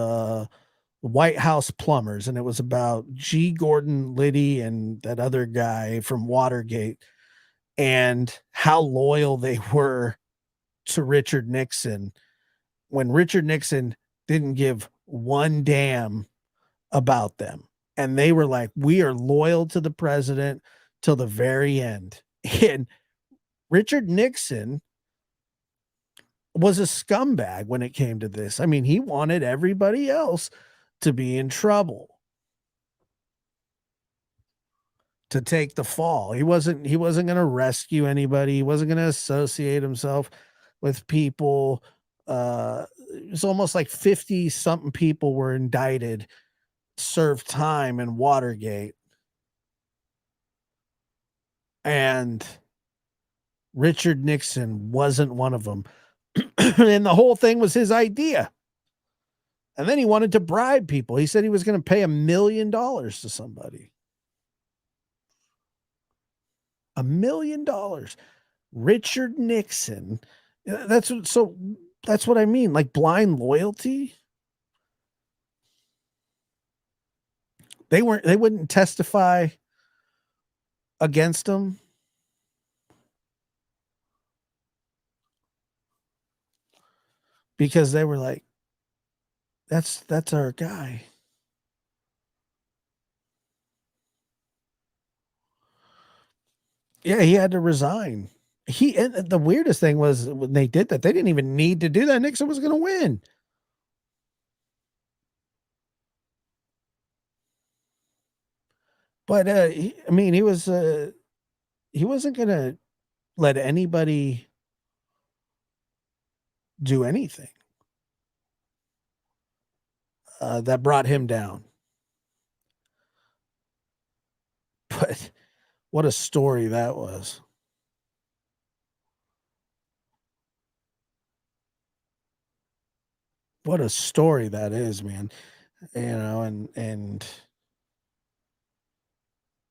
White House Plumbers, and it was about G. Gordon Liddy and that other guy from Watergate and how loyal they were to Richard Nixon when Richard Nixon didn't give one damn about them. And they were like, we are loyal to the president till the very end. And Richard Nixon was a scumbag when it came to this. I mean, he wanted everybody else to be in trouble, to take the fall. He wasn't going to rescue anybody. He wasn't going to associate himself with people. It was almost like 50 something people were indicted, served time in Watergate. And Richard Nixon wasn't one of them. And the whole thing was his idea. And then he wanted to bribe people. He said he was going to pay $1 million to somebody. $1 million. Richard Nixon. That's what I mean. Like blind loyalty. They wouldn't testify against him. Because they were like, that's our guy. Yeah, he had to resign. And the weirdest thing was when they did that, they didn't even need to do that. Nixon was going to win. But he wasn't going to let anybody do anything that brought him down. But what a story that was. What a story that is, man. And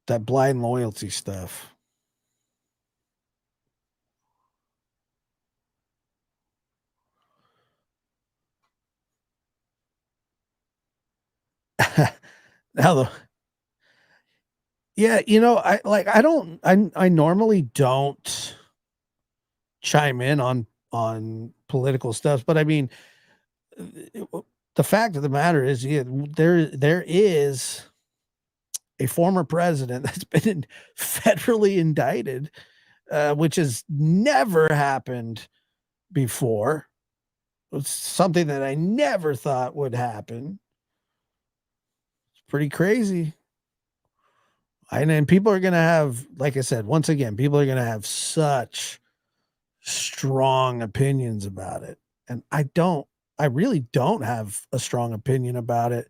that blind loyalty stuff. Now yeah, I normally don't chime in on political stuff, but I mean, the fact of the matter is, yeah, there is a former president that's been federally indicted, which has never happened before. It's something that I never thought would happen. It's pretty crazy. And people are going to have, like I said, once again, people are going to have such strong opinions about it. And I really don't have a strong opinion about it.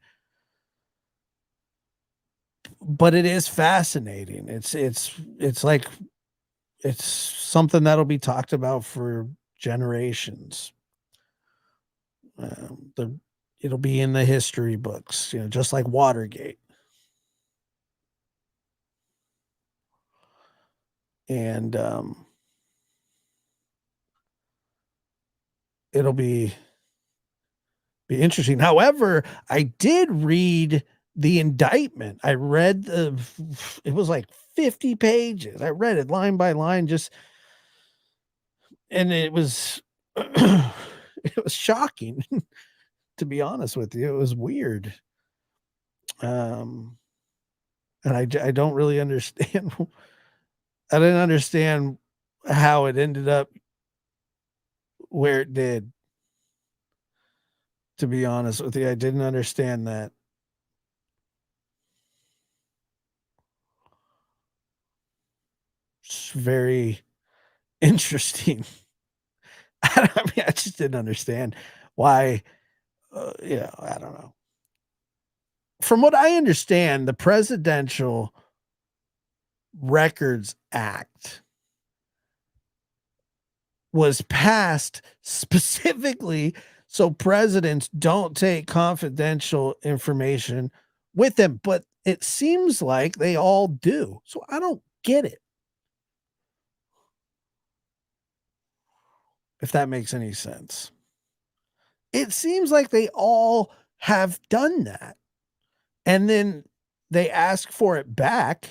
But it is fascinating. It's something that'll be talked about for generations. It'll be in the history books, just like Watergate. And it'll be interesting. However, I did read the indictment. I read it was like 50 pages. I read it line by line, and it was it was shocking, to be honest with you. It was weird. Um, and I don't really understand. I didn't understand how it ended up where it did. To be honest with you, I didn't understand that. It's very interesting. I mean, I just didn't understand why. I don't know. From what I understand, the Presidential Records Act was passed specifically so presidents don't take confidential information with them, but it seems like they all do. So I don't get it, if that makes any sense. It seems like they all have done that. And then they ask for it back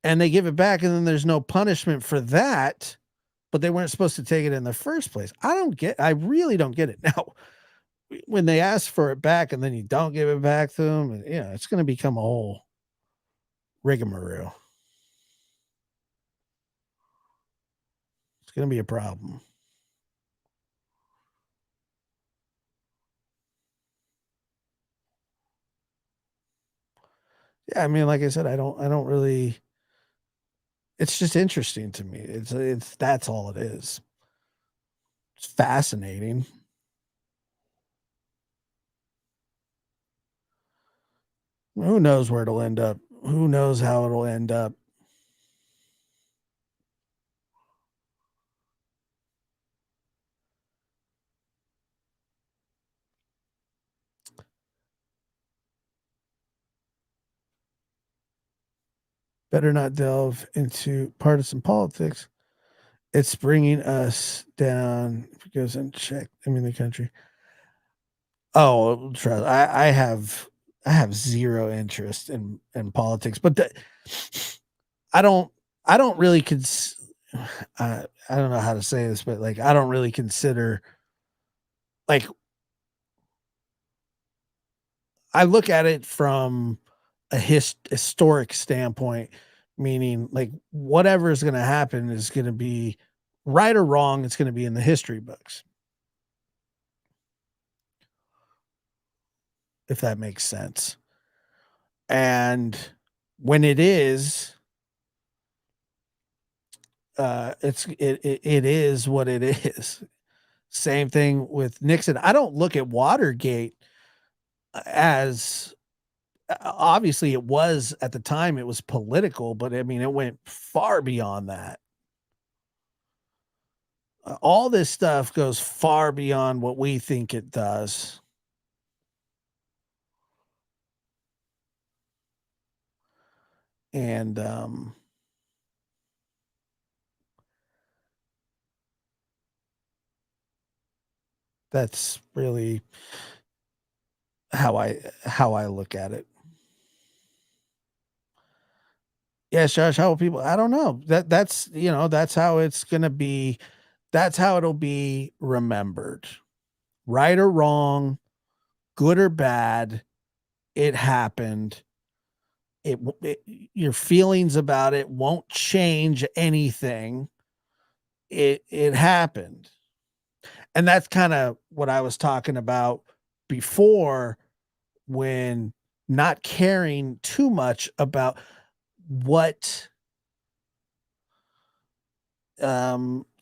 and they give it back, and then there's no punishment for that, but they weren't supposed to take it in the first place. I really don't get it. Now, when they ask for it back and then you don't give it back to them, it's going to become a whole rigmarole. It's going to be a problem. Yeah, I mean, like I said, I don't really. It's just interesting to me. It's that's all it is. It's fascinating. Who knows where it'll end up? Who knows how it'll end up? Better not delve into partisan politics. It's bringing us down. If it goes unchecked, the country. Oh, trust. I have zero interest in politics, but I don't I don't really I don't know how to say this, but like I don't really consider like I look at it from a historic standpoint, meaning like whatever is going to happen is going to be right or wrong. It's going to be in the history books, if that makes sense. And when it is, it is what it is. Same thing with Nixon. I don't look at Watergate as obviously it was at the time it was political, but I mean it went far beyond that. All this stuff goes far beyond what we think it does. And that's really how I look at it. Yeah, Josh, how will people I don't know. That's how it's gonna be. That's how it'll be remembered. Right or wrong, good or bad, it happened. Your feelings about it won't change anything. It happened. And that's kind of what I was talking about before, when not caring too much about what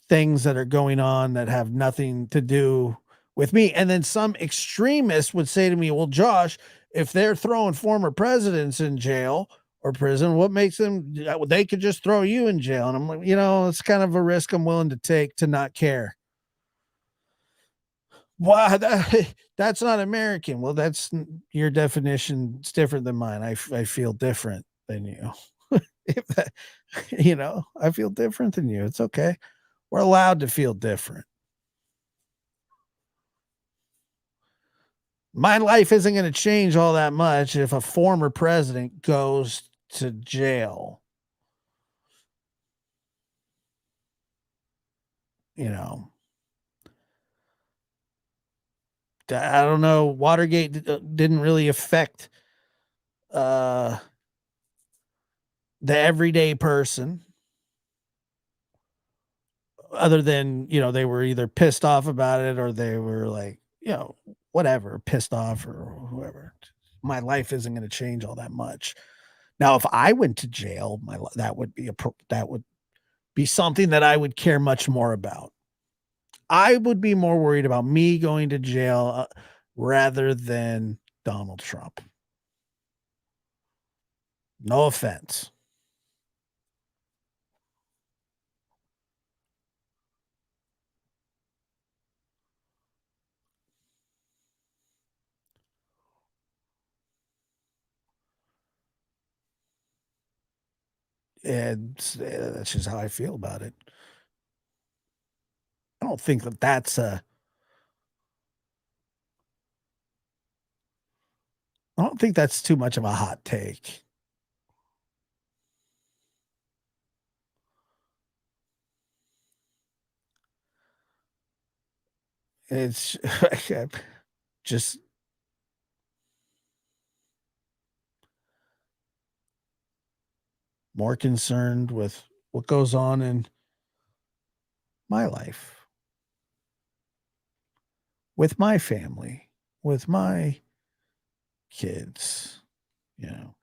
things that are going on that have nothing to do with me. And then some extremists would say to me, well, Josh, if they're throwing former presidents in jail or prison, what makes them, they could just throw you in jail. And I'm like, it's kind of a risk I'm willing to take to not care. Wow, that's not American. Well, your definition. It's different than mine. I feel different than you. If that, I feel different than you. It's okay. We're allowed to feel different. My life isn't going to change all that much if a former president goes to jail. You know, I don't know. Watergate didn't really affect the everyday person, other than, they were either pissed off about it or they were like, whatever, pissed off or whoever. My life isn't going to change all that much. Now, if I went to jail, that would be that would be something that I would care much more about. I would be more worried about me going to jail rather than Donald Trump. No offense. And that's just how I feel about it. I don't think that that's I don't think that's too much of a hot take. It's just more concerned with what goes on in my life, with my family, with my kids, you know.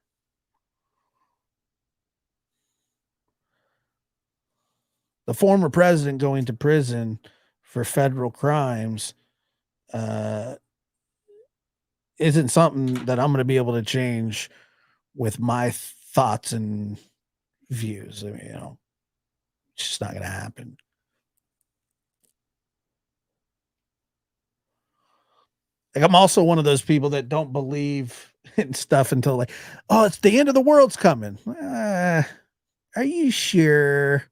The former president going to prison for federal crimes uh, isn't something that I'm going to be able to change with my thoughts and views. I mean, it's just not going to happen. Like, I'm also one of those people that don't believe in stuff until like, oh, it's the end of the world's coming. Are you sure?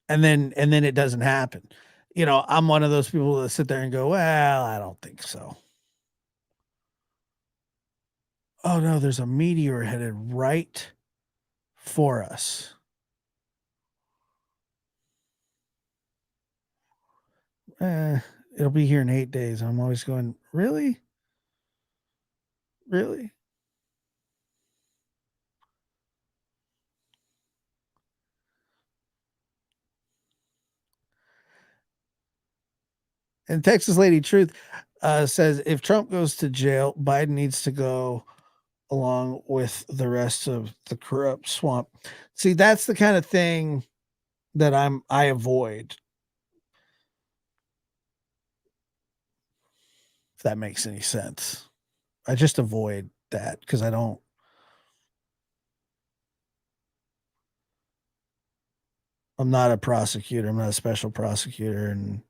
And then it doesn't happen. I'm one of those people that sit there and go, well, I don't think so. Oh no, there's a meteor headed right for us. It'll be here in 8 days. I'm always going, really? Really? And Texas Lady Truth says if Trump goes to jail, Biden needs to go along with the rest of the corrupt swamp. See, that's the kind of thing that I avoid. If that makes any sense. I just avoid that because I'm not a prosecutor. I'm not a special prosecutor, and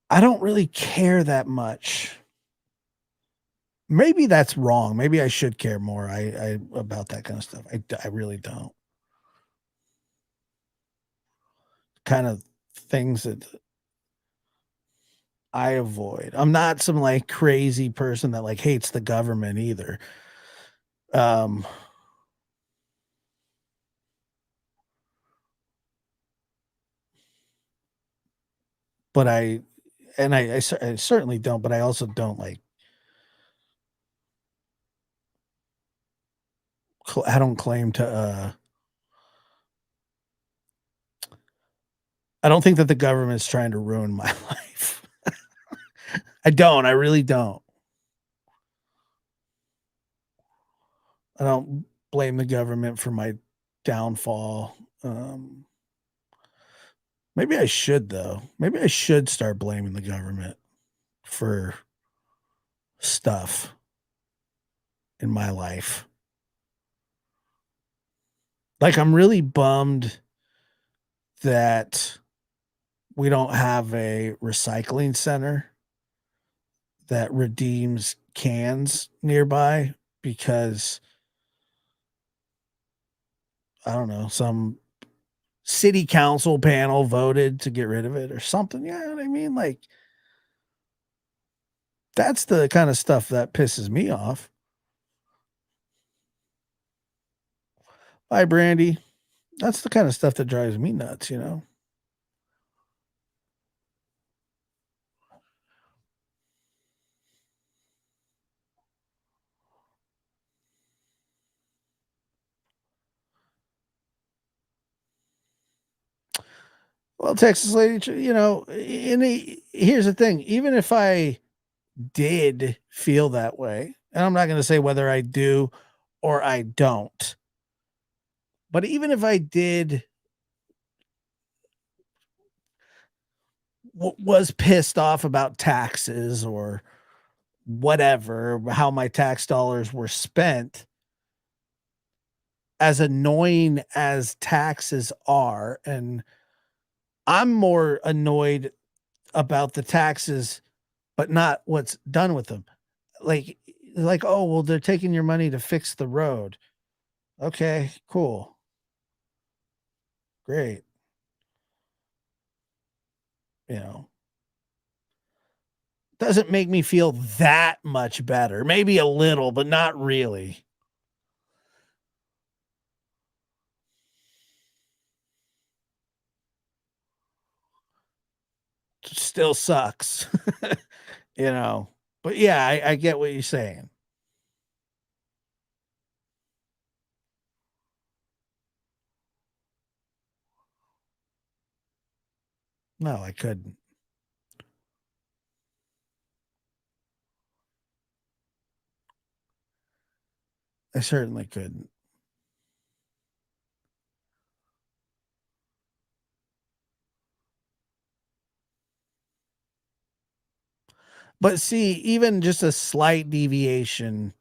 I don't really care that much. Maybe that's wrong. Maybe I should care more. I about that kind of stuff. I really don't. Kind of things that I avoid. I'm not some like crazy person that like hates the government either. Um, but I certainly don't. But I also don't like. I don't claim to. I don't think that the government's trying to ruin my life. I don't. I really don't. I don't blame the government for my downfall. Maybe I should though. Maybe I should start blaming the government for stuff in my life. Like, I'm really bummed that we don't have a recycling center that redeems cans nearby because I don't know, some city council panel voted to get rid of it or something. You know what I mean? Like, That's the kind of stuff that pisses me off. Bye, Brandy. That's the kind of stuff that drives me nuts, you know? Well, Texas lady, you know, here's the thing. Even if I did feel that way, and I'm not going to say whether I do or I don't, but even if I did, was pissed off about taxes or whatever, how my tax dollars were spent, as annoying as taxes are, and I'm more annoyed about the taxes, but not what's done with them. Like, oh, well, they're taking your money to fix the road. Okay, cool. Great. You know, doesn't make me feel that much better. Maybe a little, but not really. Still sucks. You know. But yeah, I get what you're saying. No, I couldn't. I certainly couldn't. But see, even just a slight deviation,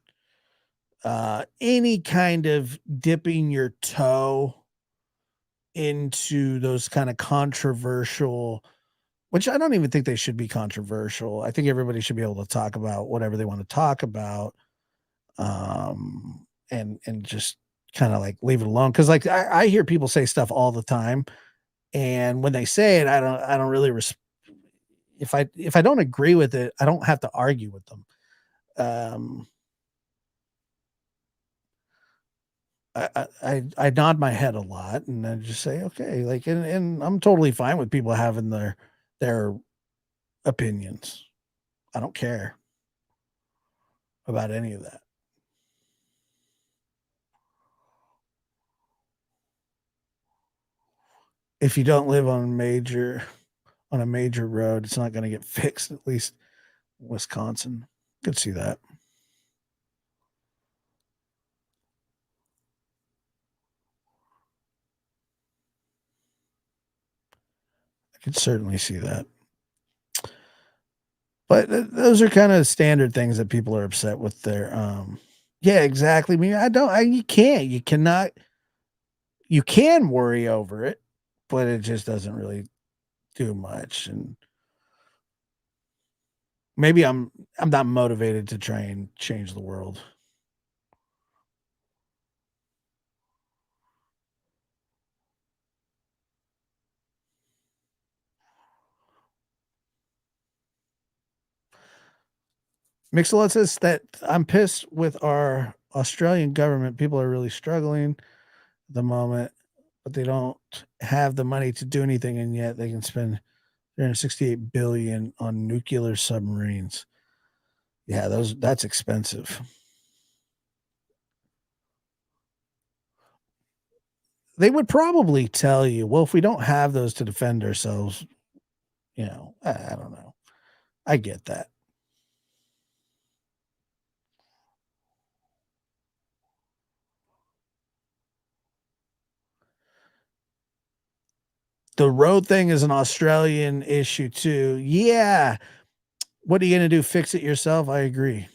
any kind of dipping your toe into those kind of controversial, which I don't even think they should be controversial. I think everybody should be able to talk about whatever they want to talk about, and just kind of like leave it alone. Because like I hear people say stuff all the time, and when they say it, I don't really if I don't agree with it, I don't have to argue with them. Um, I nod my head a lot and then just say, okay, like, and I'm totally fine with people having their opinions. I don't care about any of that. If you don't live on a major road, it's not going to get fixed. At least Wisconsin. Could see that. I could certainly see that. But those are kind of standard things that people are upset with their yeah, exactly. I mean, you cannot you can worry over it, but it just doesn't really do much. And maybe I'm not motivated to try and change the world. Mixalot says that I'm pissed with our Australian government. People are really struggling at the moment, but they don't have the money to do anything, and yet they can spend 368 billion on nuclear submarines. Yeah, that's expensive. They would probably tell you, well, if we don't have those to defend ourselves, you know, I don't know. I get that. The road thing is an Australian issue too. Yeah. What are you going to do? Fix it yourself? I agree.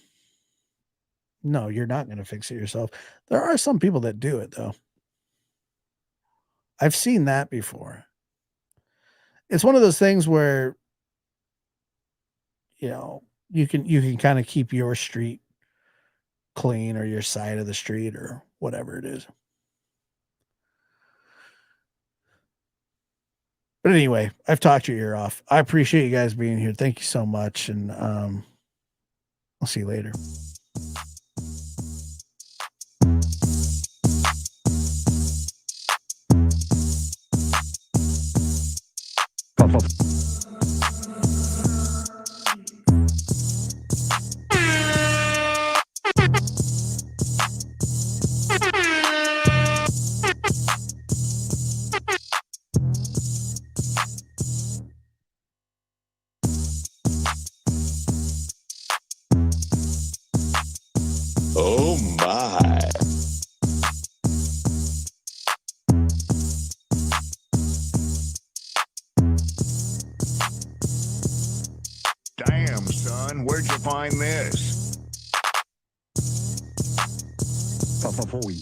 No, you're not going to fix it yourself. There are some people that do it though. I've seen that before. It's one of those things where, you know, you can kind of keep your street clean or your side of the street or whatever it is. But anyway, I've talked your ear off. I appreciate you guys being here. Thank you so much. And I'll see you later. Oh my. Damn, son, where'd you find this? Papa Boy.